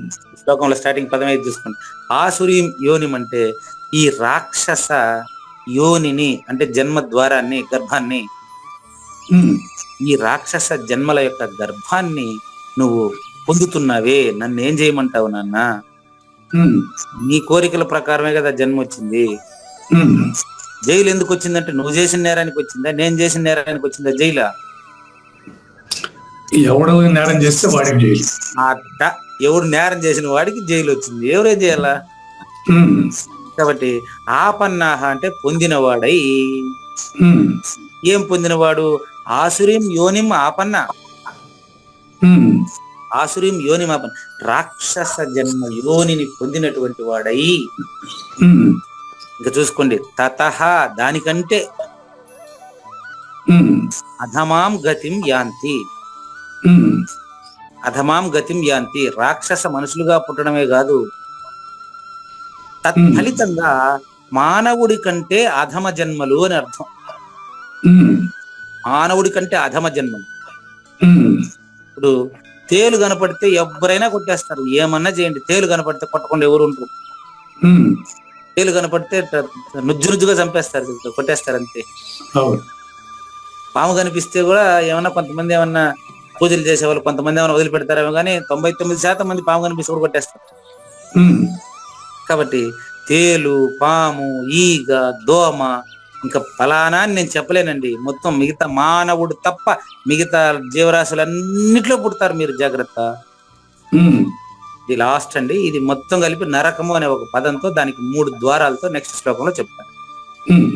శ్లోకంలో స్టార్టింగ్ పదం ఏది చూసుకోండి. ఆసురీం యోనిం అంటే ఈ రాక్షస యోనిని, అంటే జన్మ ద్వారాన్ని, గర్భాన్ని, ఉమ్, ఈ రాక్షస జన్మల యొక్క గర్భాన్ని నువ్వు పొందుతున్నావే, నన్ను ఏం చేయమంటావు నాన్న. ఉమ్, నీ కోరికల ప్రకారమే కదా జన్మ వచ్చింది. ఉమ్. జైలు ఎందుకు వచ్చిందంటే నువ్వు చేసిన నేరానికి వచ్చిందా, నేను చేసిన నేరానికి వచ్చిందా జైలా? ఎవడో నేరం చేస్తే వాడికి జైలు. అట్ట ఎవడు నేరం చేసిన వాడికి జైలు వచ్చింది, ఎవరేం చేయాలా? ఉమ్, కాబట్టి ఆపన్నాహ అంటే పొందినవాడై. ఉమ్, ఏం పొందినవాడు? ఆసురీం యోనిం ఆపన్న. ఉమ్, ఆసురీం యోనిం ఆపన్న, రాక్షస జన్మ యోనిని పొందినటువంటి వాడై. ఉమ్, ఇంకా చూసుకోండి, తతః దానికంటే ఉమ్, అధమాం గతిం యాంతి. ఉమ్, అధమాం గతిం యాంతి, రాక్షస మనుషులుగా పుట్టడమే కాదు, తత్ఫలితంగా మానవుడి కంటే అధమ జన్మలు అని అర్థం. ఉమ్, మానవుడి కంటే అధమ జన్మలు. ఉమ్, ఇప్పుడు తేలు కనపడితే ఎవరైనా కొట్టేస్తారు, ఏమన్నా చేయండి, తేలు కనపడితే కొట్టకుండా ఎవరు ఉంటారు? ఉమ్, తేలు కనపడితే నుజ్జు నుజ్జుగా చంపేస్తారు, కొట్టేస్తారు అంతే. అవును. పాము కనిపిస్తే కూడా ఏమన్నా కొంతమంది ఏమన్నా పూజలు చేసేవాళ్ళు కొంతమంది ఏమైనా వదిలిపెడతారేమో కానీ 99% మంది పాము కనిపిస్తే కూడా కొట్టేస్తారు. ఉమ్, కాబట్టి తేలు, పాము, ఈగ, దోమ, ఇంకా ఫలానా అని నేను చెప్పలేనండి, మొత్తం మిగతా మానవుడు తప్ప మిగతా జీవరాశులన్నిట్లో పుడతారు, మీరు జాగ్రత్త. ఉమ్, ఇది లాస్ట్ అండి, ఇది మొత్తం కలిపి నరకము అనే ఒక పదంతో, దానికి 3 ద్వారాలతో నెక్స్ట్ శ్లోకంలో చెప్తాను. ఉమ్,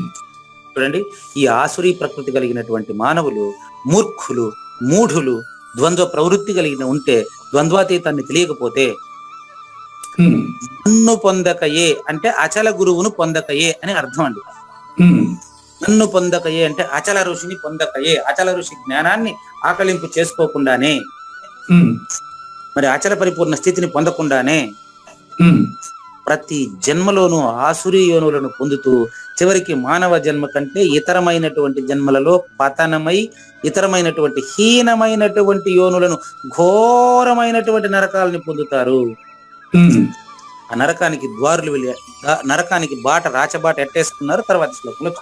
చూడండి, ఈ ఆసురీ ప్రకృతి కలిగినటువంటి మానవులు మూర్ఖులు, మూఢులు, ద్వంద్వ ప్రవృత్తి కలిగిన ఉంటే, ద్వంద్వాతీతాన్ని తెలియకపోతే, ఉమ్, నన్ను పొందకయే అంటే అచల గురువును పొందకయే అని అర్థం అండి. ఉమ్, నన్ను పొందకయే అంటే అచల ఋషిని పొందకయే, అచల ఋషి జ్ఞానాన్ని ఆకలింపు చేసుకోకుండానే, ఉమ్, మరి అచల పరిపూర్ణ స్థితిని పొందకుండానే ఉమ్, ప్రతి జన్మలోనూ ఆసురీ యోనులను పొందుతూ చివరికి మానవ జన్మ కంటే ఇతరమైనటువంటి జన్మలలో పతనమై, ఇతరమైనటువంటి హీనమైనటువంటి యోనులను, ఘోరమైనటువంటి నరకాలని పొందుతారు. ఉమ్, ఆ నరకానికి ద్వారులు వెళ్ళి నరకానికి బాట, రాచబాట ఎట్టేసుకున్నారు తర్వాత శ్లోకంలో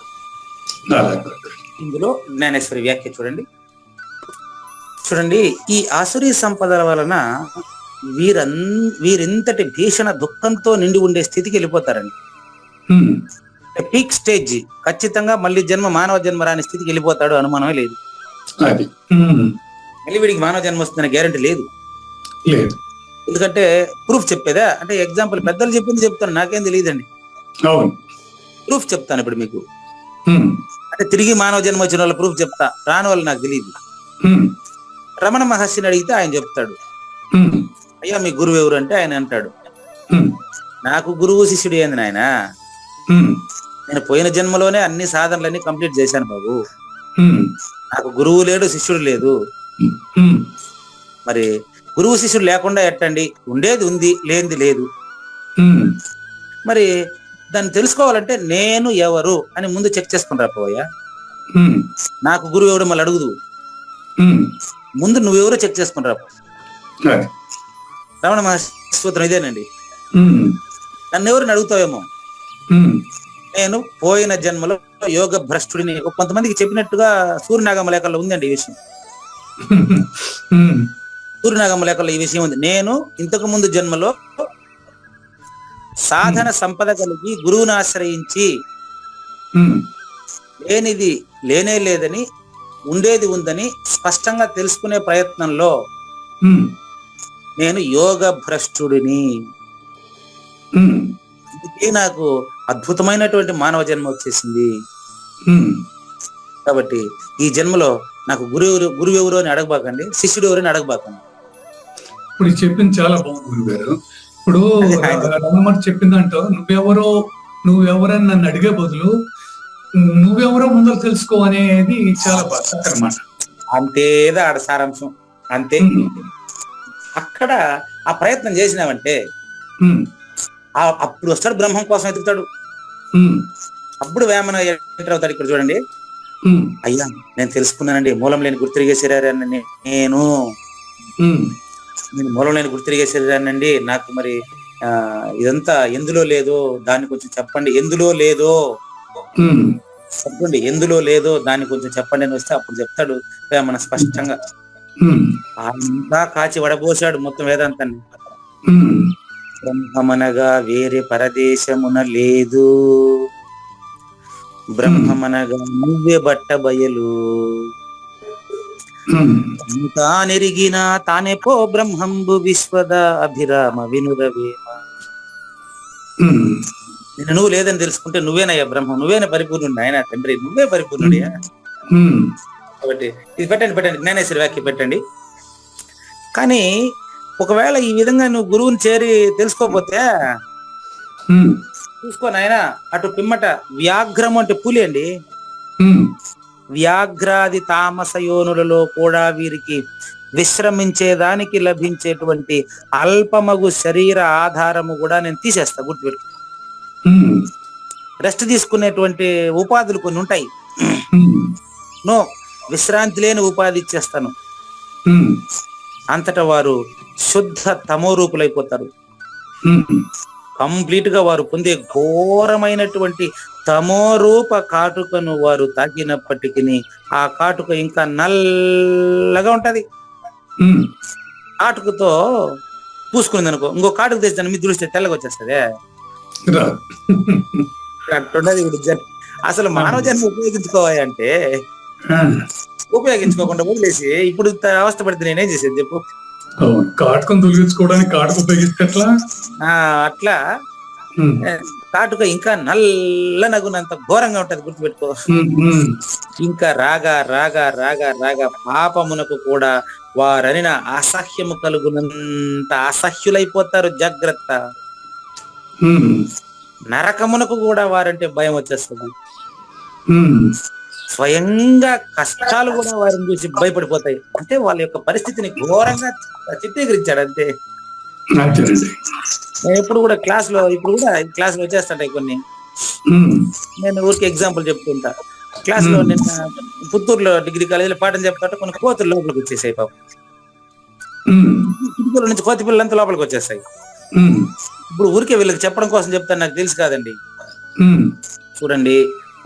అలాగే. ఇందులో జ్ఞానేశ్వరి వ్యాఖ్య చూడండి. చూడండి, ఈ ఆసురీ సంపదల వలన వీరింతటి భీషణ దుఃఖంతో నిండి ఉండే స్థితికి వెళ్ళిపోతారండి. ఉమ్, పీక్ స్టేజ్, ఖచ్చితంగా మళ్ళీ జన్మ మానవ జన్మ రాని స్థితికి వెళ్ళిపోతాడు, అనుమానమే లేదు. అది ఉమ్, మళ్ళీ వీడికి మానవ జన్మ వస్తుందనే గ్యారెంటీ లేదు. లేదు. ఎందుకంటే ప్రూఫ్ చెప్పేదా అంటే, ఎగ్జాంపుల్ పెద్దలు చెప్పింది చెప్తాను, నాకేం తెలియదండి. అవును. ప్రూఫ్ చెప్తాను ఇప్పుడు మీకు. ఉమ్, అంటే తిరిగి మానవ జన్మ వచ్చిన వాళ్ళ ప్రూఫ్ చెప్తా, రాని వాళ్ళు నాకు తెలియదు. ఉమ్, రమణ మహర్షిని అడిగితే ఆయన చెప్తాడు, ఉమ్, అయ్యా మీ గురువు ఎవరు అంటే ఆయన అంటాడు, ఉమ్, నాకు గురువు శిష్యుడు ఏంది నాయన, ఉమ్, నేను పోయిన జన్మలోనే అన్ని సాధనలన్నీ కంప్లీట్ చేశాను బాబు, ఉమ్, నాకు గురువు లేడు, శిష్యుడు లేదు. ఉమ్, మరి గురువు శిష్యుడు లేకుండా ఎట్టండి, ఉండేది ఉంది, లేనిది లేదు. ఉమ్, మరి దాన్ని తెలుసుకోవాలంటే నేను ఎవరు అని ముందు చెక్ చేసుకుని రాపోయా. ఉమ్, నాకు గురువు ఎవడు మళ్ళీ అడుగుదు, ఉమ్, ముందు నువ్వెవరో చెక్ చేసుకుని రాపో. అది. రమణ మహర్షి సూత్రం ఇదేనండి. ఉమ్, నన్ను ఎవరిని అడుగుతావేమో, ఉమ్, నేను పోయిన జన్మలో యోగ భ్రష్టుడిని. కొంతమందికి చెప్పినట్టుగా సూర్యనాగమ లేఖల్లో ఉందండి ఈ విషయం. ఉమ్, సూర్యనాగమ్మ లెక్కలో ఈ విషయం ఉంది. నేను ఇంతకు ముందు జన్మలో సాధన సంపద కలిగి గురువుని ఆశ్రయించి లేనిది లేనే లేదని, ఉండేది ఉందని స్పష్టంగా తెలుసుకునే ప్రయత్నంలో నేను యోగ భ్రష్టుడిని. ఇది నాకు అద్భుతమైనటువంటి మానవ జన్మ వచ్చేసింది. కాబట్టి ఈ జన్మలో నాకు గురువు ఎవరు అని అడగబాకండి, శిష్యుడు ఎవరు అని అడగబాకండి. ఇప్పుడు చెప్పింది చాలా బాగుంది గురుగారు. ఇప్పుడు రమణ చెప్పిందంటో నువ్వెవరని నన్ను అడిగే బదులు నువ్వెవరో ముందర తెలుసుకో అనేది చాలా బాగా అన్నమాట. అంతేదా ఆడ సారాంశం. అంతే. అక్కడ ఆ ప్రయత్నం చేసినావంటే అప్పుడు వస్తాడు, బ్రహ్మం కోసం ఎదుగుతాడు. అప్పుడు వేమన ఎంటర్ అవుతాడు. ఇక్కడ చూడండి, అయ్యా నేను తెలుసుకున్నానండి, మూలం లేని గుర్తిరిగే శరీరాన్ని నేను మూలం లేని గుర్తిరిగే శరీరాన్ని నాకు మరి ఇదంతా ఎందులో లేదో దాన్ని కొంచెం చెప్పండి, ఎందులో లేదో చెప్పండి, ఎందులో లేదో దాన్ని కొంచెం చెప్పండి అని వస్తే అప్పుడు చెప్తాడు వేమన స్పష్టంగా. అంతా కాచి వడబోసాడు మొత్తం వేదాంతాన్ని. బ్రహ్మమనగా వేరే పరదేశమున లేదు, బ్రహ్మమనగా నువ్వే బట్ట బయలు, తానెరిగిన తానే పో బ్రహ్మంబు విశ్వద అభిరామ వినురవేమ. నేను నువ్వు లేదని తెలుసుకుంటే నువ్వేనయ్యా బ్రహ్మం, నువ్వేనా పరిపూర్ణుడు ఆయన తండ్రి, నువ్వే పరిపూర్ణుడియా. కాబట్టి ఇది పెట్టండి జ్ఞానేశ్వరి వాక్యం పెట్టండి. కానీ ఒకవేళ ఈ విధంగా నువ్వు గురువుని చేరి తెలుసుకోకపోతే చూసుకో నాయన, అటు పిమ్మట వ్యాఘ్రము అంటే పులి అండి, వ్యాఘ్రాది తామస యోనులలో కూడా వీరికి విశ్రమించేదానికి లభించేటువంటి అల్పమగు శరీర ఆధారము కూడా నేను తీసేస్తా, గుర్తుపెట్టు. రెస్ట్ తీసుకునేటువంటి ఉపాధులు కొన్ని ఉంటాయి, నో విశ్రాంతి లేని ఉపాధి ఇచ్చేస్తాను. అంతటా వారు శుద్ధ తమో రూపులైపోతారు. కంప్లీట్ గా వారు పొందే ఘోరమైనటువంటి తమోరూప కాటుకను వారు తాకినప్పటికీ ఆ కాటుక ఇంకా నల్లగా ఉంటది. కాటుకతో పూసుకుంది అనుకో, ఇంకో కాటుక తెచ్చి మీ దృష్టి తెల్లగా వచ్చేస్తుంది. అసలు మానవ జన్మ ఉపయోగించుకోవాలి అంటే ఉపయోగించుకోకుండా వదిలేసి ఇప్పుడు అవస్థ పడితే నేనేం చేసేది చెప్పు. కాటుకను తొలగించుకోవడానికి కాటుక ఉపయోగిస్తే అట్లా కాటుక ఇంకా నల్ల నగునంత ఘోరంగా ఉంటది, గుర్తుపెట్టుకో. ఇంకా రాగా రాగా రాగా రాగా పాపమునకు కూడా వారనిన అసహ్యము కలుగునంత అసహ్యులైపోతారు. జాగ్రత్త. నరకమునకు కూడా వారంటే భయం వచ్చేస్తుంది. స్వయంగా కష్టాలు కూడా వారిని చూసి భయపడిపోతాయి. అంటే వాళ్ళ యొక్క పరిస్థితిని ఘోరంగా చిత్రీకరించాడు అంతే. నేను ఎప్పుడు కూడా క్లాస్ లో వచ్చేస్తాయి కొన్ని, నేను ఊరికి ఎగ్జాంపుల్ చెప్తుంటా. క్లాస్ లో నిన్న పుత్తూరులో డిగ్రీ కాలేజీలో పాఠం చెప్తుంటే కొన్ని కోతులు లోపలికి వచ్చేసాయి. పాపం కిటికీల నుంచి కోతి పిల్లలంతా లోపలికి వచ్చేస్తాయి. ఇప్పుడు ఊరికే వీళ్ళకి చెప్పడం కోసం చెప్తాను, నాకు తెలుసు కాదండి. చూడండి,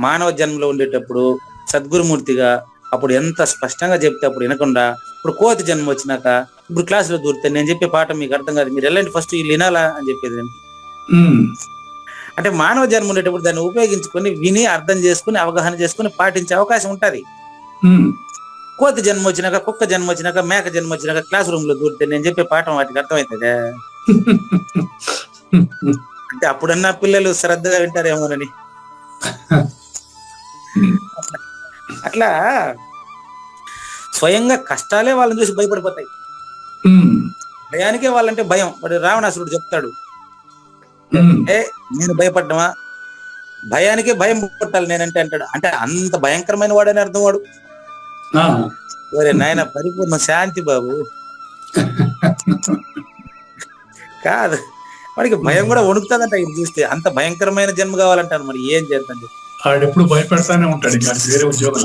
మానవ జన్మలో ఉండేటప్పుడు సద్గురుమూర్తిగా అప్పుడు ఎంత స్పష్టంగా చెప్తే అప్పుడు వినకుండా, ఇప్పుడు కోతి జన్మ వచ్చినాక ఇప్పుడు క్లాసులో దూరితే నేను చెప్పే పాఠం మీకు అర్థం కాదు, మీరు వెళ్ళండి ఫస్ట్ వీళ్ళు వినాలా అని చెప్పేది. అంటే మానవ జన్మ ఉండేటప్పుడు దాన్ని ఉపయోగించుకొని విని అర్థం చేసుకుని అవగాహన చేసుకుని పాటించే అవకాశం ఉంటది. కోతి జన్మ వచ్చినాక, కుక్క జన్మ వచ్చినాక, మేక జన్మ వచ్చినాక క్లాస్ రూమ్ లో దూరితే నేను చెప్పే పాఠం వాటికి అర్థమవుతుందా? అంటే అప్పుడన్నా పిల్లలు శ్రద్ధగా వింటారేమోనని. అట్లా స్వయంగా కష్టాలే వాళ్ళని చూసి భయపడిపోతాయి. భయానికే వాళ్ళంటే భయం. వాడు రావణాసురుడు చెప్తాడు, నేను భయపడ్డమా, భయానికే భయం పుట్టాలి నేనంటే అంటాడు. అంటే అంత భయంకరమైన వాడని అర్థం. వాడు ఒరే నాయన పరిపూర్ణ శాంతి బాబు కాదు, వాడికి భయం కూడా వణుకుతుందంట ఇది చూస్తే. అంత భయంకరమైన జన్మ కావాలంటాను, మరి ఏం చేద్దాం. ఎప్పుడు భయపడతానే ఉంటాడు, వేరే ఉద్యోగం.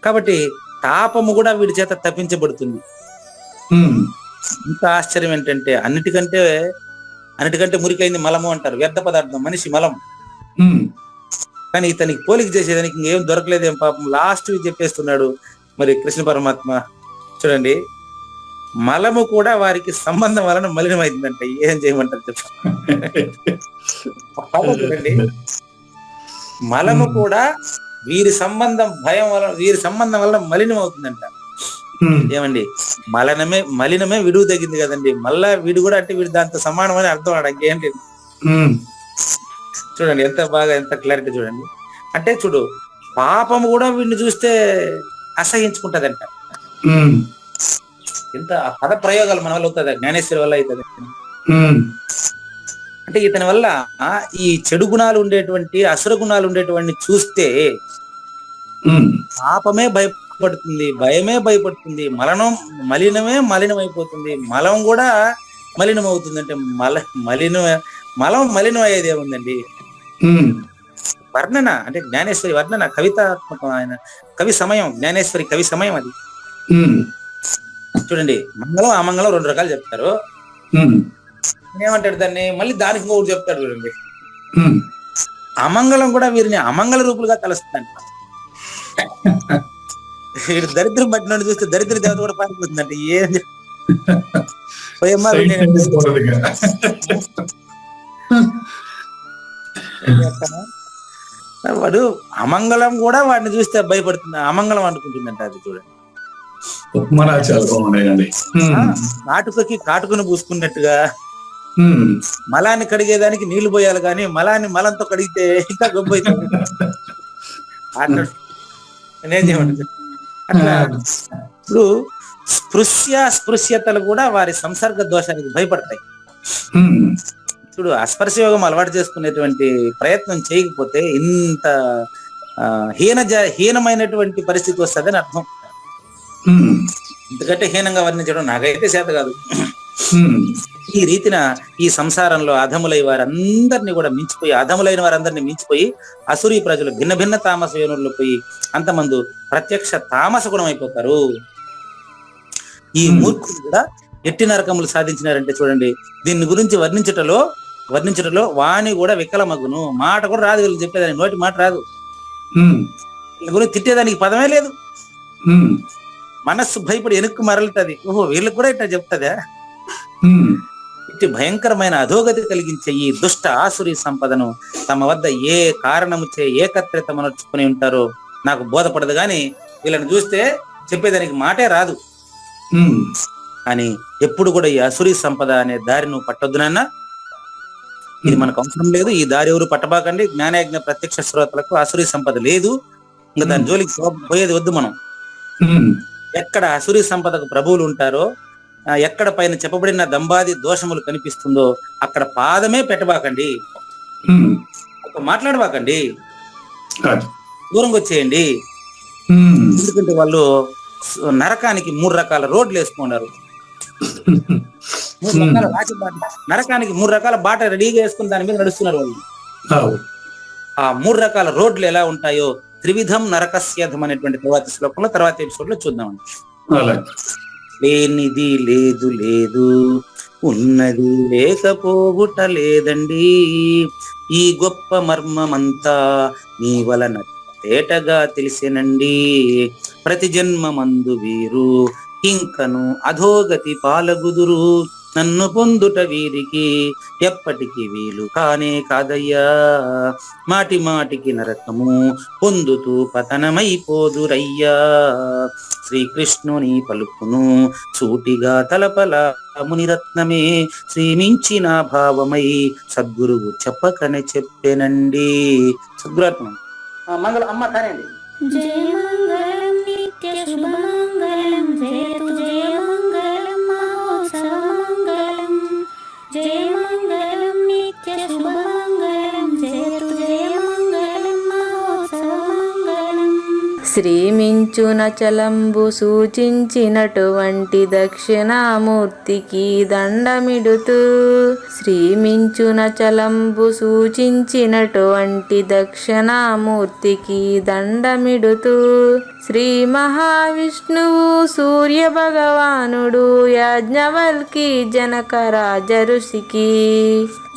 కాబట్టి తాపము కూడా వీడి చేత తప్పించబడుతుంది. ఇంకా ఆశ్చర్యం ఏంటంటే అన్నిటికంటే మురికైంది మలము అంటారు. వ్యర్థ పదార్థం మనిషి మలం. కానీ ఇతనికి పోలిక చేసేదానికి ఇంకేం దొరకలేదేం పాపం. లాస్ట్ చెప్పేస్తున్నాడు మరి కృష్ణ పరమాత్మ. చూడండి, మలము కూడా వారికి సంబంధం వలన మలినమైందంట. ఏం చేయమంటారు చెప్పండి. మలము కూడా వీరి సంబంధం వలన మలినం అవుతుందంట. ఏమండి, మలినమే విడుగు తగ్గింది కదండి, మళ్ళా వీడు కూడా అంటే వీడు దాంతో సమానం అని అర్థం అవడానికి ఏంటి. చూడండి ఎంత క్లారిటీ చూడండి. అంటే చూడు, పాపము కూడా వీడిని చూస్తే అసహించుకుంటదంట. ఎంత పద ప్రయోగాలు మన వల్ల అవుతుంది, జ్ఞానేశ్వరి వల్ల అవుతుంది. అంటే ఇతని వల్ల ఈ చెడు గుణాలు ఉండేటువంటి, అసుర గుణాలు ఉండేటువంటి చూస్తే పాపమే భయపడుతుంది, భయమే భయపడుతుంది, మలినమైపోతుంది, మలం కూడా మలినం అవుతుంది. అంటే మలం మలినం అయ్యేది ఏముందండి. వర్ణన అంటే జ్ఞానేశ్వరి వర్ణన, కవితాత్మకం. ఆయన కవి సమయం, జ్ఞానేశ్వరి కవి సమయం అది. చూడండి, మంగళం అమంగళం 2 రకాలు చెప్తారు. ఏమంటాడు దాన్ని, మళ్ళీ దానికి ఇంకొకటి చెప్తాడు. చూడండి, అమంగళం కూడా వీరిని అమంగళ రూపులుగా కలుస్తుందంట. వీడు దరిద్రం పట్టినోడు చూస్తే దరిద్ర దేవత కూడా పారిపోతుందంట. ఏం వాడు అమంగళం కూడా వాడిని చూస్తే భయపడుతుంది, అమంగళం అనుకుంటుందంట. అది చూడండి, కాటుకకి కాటుకుని పూసుకున్నట్టుగా మలాన్ని కడిగేదానికి నీళ్లు పోయాలి, కానీ మలంతో కడిగితే ఇంకా గొప్ప అవుతుంది. అట్లా ఇప్పుడు స్పృశ్యతలు కూడా వారి సంసర్గ దోషానికి భయపడతాయి. చూడు, అస్పర్శ యోగం అలవాటు చేసుకునేటువంటి ప్రయత్నం చేయకపోతే ఇంత హీనమైనటువంటి పరిస్థితి వస్తుందని అర్థం. ఎందుకంటే హీనంగా వర్ణించడం నాకైతే చేత కాదు. ఈ రీతిన ఈ సంసారంలో అధములైన వారందరినీ మించిపోయి అసురీ ప్రజలు భిన్న భిన్న తామస యోనుల్లో పోయి అంతమంది ప్రత్యక్ష తామస గుణం అయిపోతారు. ఈ మూర్ఖులు కూడా ఎట్టి నరకములు సాధించినారంటే చూడండి, దీని గురించి వర్ణించటలో వాణి కూడా వికలమగును. మాట కూడా రాదు, వీళ్ళు చెప్పేదానికి నోటి మాట రాదు. వీళ్ళ గురించి తిట్టేదానికి పదమే లేదు. మనస్సు భయపడి వెనక్కు మరలుతుంది. ఓహో, వీళ్ళకి కూడా ఇట్లా చెప్తుందా? ఇట్టి భయంకరమైన అధోగతి కలిగించే ఈ దుష్ట ఆసురీ సంపదను తమ వద్ద ఏ కారణము చే ఏకత్రితమనర్చుకుని ఉంటారో నాకు బోధపడదు, గాని వీళ్ళని చూస్తే చెప్పేదానికి మాటే రాదు. అని ఎప్పుడు కూడా ఈ అసురీ సంపద అనే దారి నువ్వు పట్టొద్దు నాన్న, ఇది మనకు అవసరం లేదు. ఈ దారి ఎవరు పట్టబాకండి. జ్ఞానయజ్ఞ ప్రత్యక్ష శ్రోతలకు అసురీ సంపద లేదు, ఇంకా దాని జోలికి పోయేది వద్దు. మనం ఎక్కడ అసురీ సంపదకు ప్రభువులు ఉంటారో, ఎక్కడ పైన చెప్పబడిన దంబాది దోషములు కనిపిస్తుందో అక్కడ పాదమే పెట్టబాకండి, మాట్లాడబాకండి, దూరంగా వచ్చేయండి. ఎందుకంటే వాళ్ళు నరకానికి 3 రకాల రోడ్లు వేసుకున్నారు. నరకానికి 3 రకాల బాట రెడీగా వేసుకుని దాని మీద నడుస్తున్నారు వాళ్ళు. ఆ 3 రకాల రోడ్లు ఎలా ఉంటాయో త్రివిధం నరకస్యధం అనేటువంటి తర్వాత ఎపిసోడ్ లో చూద్దామండి. లేనిది లేదు, ఉన్నది లేకపోవుట లేదండి, ఈ గొప్ప మర్మమంతా నీ వలన తేటగా తెలిసినండి. ప్రతి జన్మమందు వీరు ఇంకను అధోగతి పాలగుదురు, నన్ను పొందుట వీరికి ఎప్పటికి వీలు కానే కాదయ్యా. మాటి మాటికి నరకము పొందుతూ పతనమైపోదురయ్యా. శ్రీకృష్ణుని పలుకును సూటిగా తలపల మునిరత్నమే, శ్రీమించిన భావమై సద్గురువు చెప్పకనే చెప్పేనండి. సద్గురాత్మ మంగళం అమ్మ కానండి. జయ మంగళం నిత్య శుభమంగళం, జయతు జయ మంగళం మహోత్సవ మంగళం. జయ మంగళం నిత్య శుభమంగళం, జయతు జయ మంగళం మహోత్సవ మంగళం. శ్రీమించున చలంబు సూచించినటువంటి దక్షిణామూర్తికి దండమిడుతూ, శ్రీమించున చలంబు సూచించినటువంటి దక్షిణామూర్తికి దండమిడుతూ, శ్రీ మహావిష్ణువు సూర్య భగవానుడు యాజ్ఞవల్కి జనక రాజ ఋషికి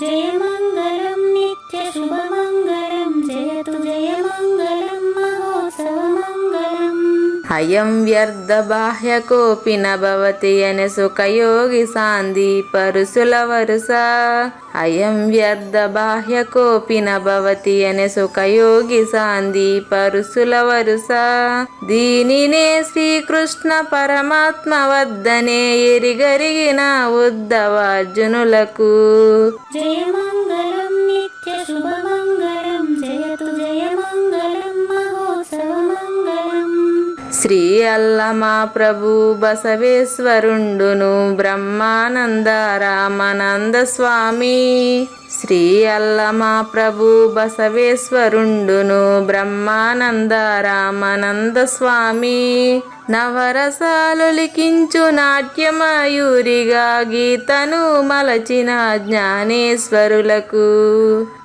జయ మంగళం నిత్య శుభమంగళం, జయతు జయ మంగళం మహోత్సవ మంగళం. అయం వ్యర్థ బాహ్యకోపి నభవతి అనే సుఖయోగి సాందీపరుసుల వరుస. అయం వ్యర్థ బాహ్యకోపి నభవతి అనే సుఖయోగి సాందీపరుసుల వరుస. దీనినే శ్రీకృష్ణ పరమాత్మ వద్దనే ఎరిగరిగిన ఉద్ధవార్జునులకు. జయమంగళం నిత్య శుభమంగళం జయతు జయమంగళం మహోత్సవమంగళం. శ్రీ అల్లమా ప్రభు బసవేశ్వరుండును బ్రహ్మానంద రామానంద స్వామి. శ్రీ అల్లమా ప్రభు బసవేశ్వరుండును బ్రహ్మానంద రామానంద స్వామి. నవరసాలు లిఖించు నాట్యమయూరిగా గీతను మలచిన జ్ఞానేశ్వరులకు.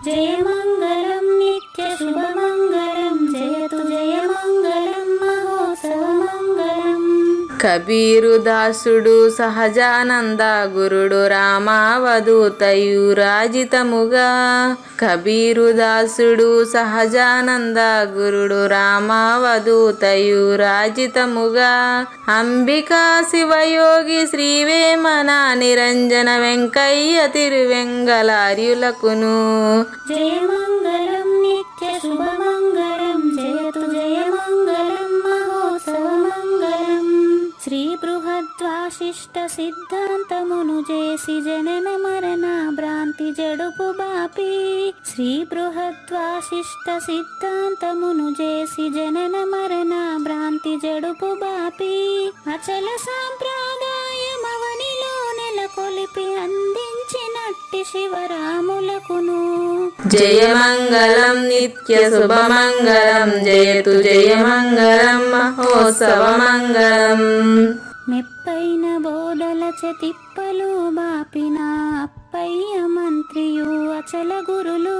జయమంగళం నిత్య శుభమంగళం జయతు జయమంగళం మహోత్సవమంగళం. కబీరు దాసుడు సహజానంద గురుడు రామావధూతయురాజితముగా. కబీరు దాసుడు సహజానంద గురుడు రామావధూతయురాజితముగా. అంబికా శివయోగి శ్రీవేమన నిరంజన వెంకయ్య తిరువెంగళార్యులకును. జయమంగళం నిత్య శుభమంగళం జయతు జయమంగళం మహోత్సవమంగళం. శ్రీ బృహద్వాశిష్ట సిద్ధాంతమును చేసి జనన మరణ భ్రాంతి జడుపు బాపి. శ్రీ బృహద్వాశిష్ట సిద్ధాంతమును చేసి జనన మరణ భ్రాంతి జడుపు బాపి. అచల సాంప్రదాయమవనిలో నెలకొలిపి అందించినట్టి శివరాములకును. జయమంగళం నిత్య శుభమంగళం జయతు జయమంగళం మహోత్సవమంగళం. మెప్పైన బోధల తిప్పలు బాపిన అప్పయ్య మంత్రియు అచల గురులు.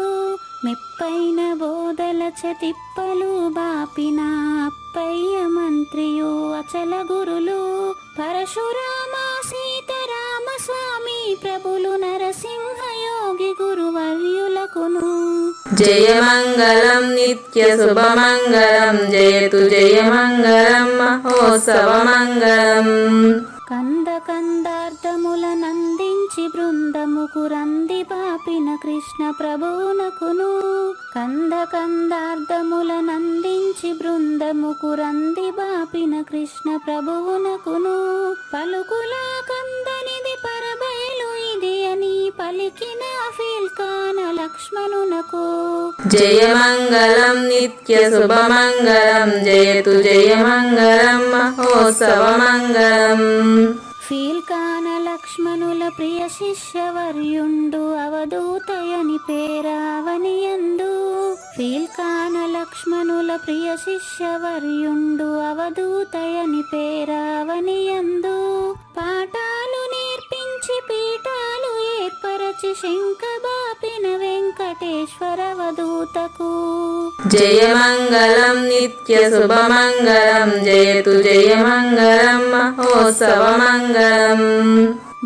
మెప్పైన బోధల తిప్పలు బాపిన అప్పయ్య మంత్రియు అచల గురులు. పరశురామ సీతారామ స్వామి ప్రభులు నరసింహయోగి గురువర్యులకును. జయమంగళం నిత్య శుభమంగళం జయతు జయమంగళం మహోత్సవమంగళం. కంద కందార్థముల నందించి బృందముకు రంది బాపిన కృష్ణ ప్రభువునకును. కంద కందార్థముల నందించి బృందముకు రంది బాపిన కృష్ణ ప్రభువునకును. పలుకులా కందనిది పరబయలు ఇది అని పలికిన ఫీల్కాన లక్ష్మణునకు. జయమంగళం నిత్య శుభమంగళం జయతు జయమంగళం మహోత్సవమంగళం. ఫీల్కాన లక్ష్మణుల ప్రియ శిష్యవర్యుండు అవధూతయని పేరావనియందు. ఫీల్కాన లక్ష్మణుల ప్రియ శిష్యవర్యుండు అవధూతయని పేరావనియందు. పాఠాలు నేర్పించి పీఠాలు ఏర్పరచి శంఖబాపిన వెంకటేశ్వర అవధూతకు. జయమంగళం నిత్య శుభమంగళం జయతు జయమంగళం మహోత్సవమంగళం.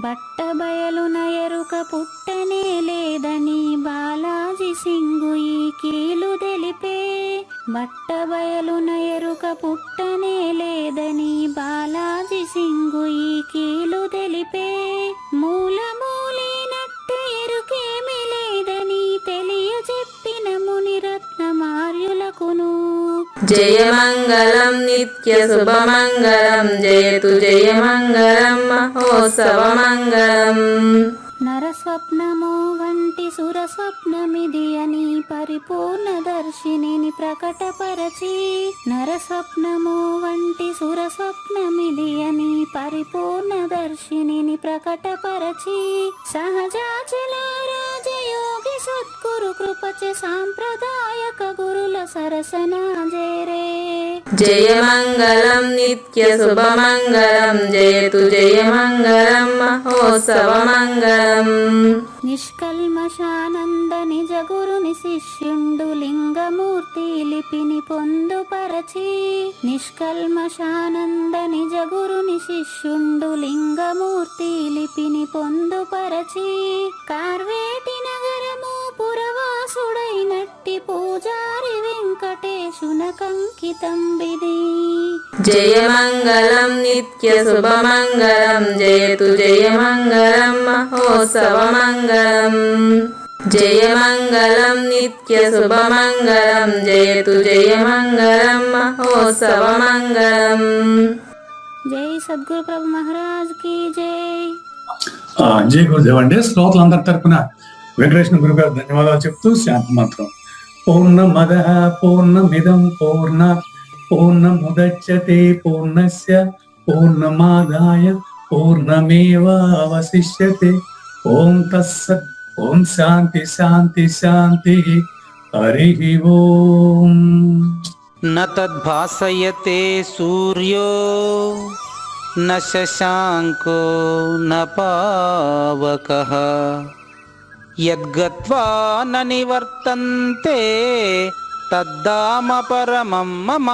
బట్టబయలున ఎరుక పుట్టనే లేదని బాలాజీ సింగు ఈ కీలు తెలిపే. బట్టబయలున ఎరుక పుట్టనే లేదని బాలాజీ సింగు ఈ కీలు తెలిపే. మూలమూలినట్టు ఎరుకేమి లేదని తెలియజెప్పిన మునిరత్నమార్యులకును. జయమంగళం నిత్య శుభమంగళం జయతు జయమంగళం మహోత్సవమంగళం. నరస్వప్నము వంటి సురస్వప్నమిది అని పరిపూర్ణ దర్శినిని ప్రకటపరచి. నరస్వప్నము వంటి సురస్వప్నమిది అని పరిపూర్ణ దర్శినిని ప్రకటపరచి. సహజాచల రాజయోగి సద్గురు కృపచే సాంప్రదాయక గురుల సరసనాజేరే. జయమంగళం నిత్య శుభమంగళం జయతు జయమంగళం మహోత్సవమంగళం. నిష్కల్మషానంద నిజ గురుని శిష్యుండు లింగమూర్తి లిపిని పొందుపరచి. నిష్కల్మషానంద నిజ గురుని శిష్యుండు లింగమూర్తి లిపిని పొందుపరచి. కార్వేటి నగరము పురవాసుడైనట్టి పూజారి వెంకటేశ్వర శునకంకితం విధి. జయమంగళం నిత్య శుభమంగళం జయతు జయమంగళం మహోత్సవమంగళం. జయమంగళం నిత్య శుభమంగళం జయతు జయమంగళం మహోత్సవమంగళం. జై సద్గురు ప్రభు మహారాజ్ కి జై. జై గురుదేవ్ అండి. శ్రోతలందరి తరపున వెంకటేశ్వర గురువు గారు ధన్యవాదాలు చెప్తూ శాంతి మంత్రం. పూర్ణమద పూర్ణమిదం పూర్ణముదచ్యతే పూర్ణస్య పూర్ణమాదాయ పూర్ణమేవావశిష్యతే. ఓం తత్సత్. ఓం శాంతి శాంతి శాంతి. హరి ఓం. న తద్భాసయతే సూర్యో న శశాంకో న పావకః యద్గత్వా న నివర్తంతే తద్ధామ పరమం మమ.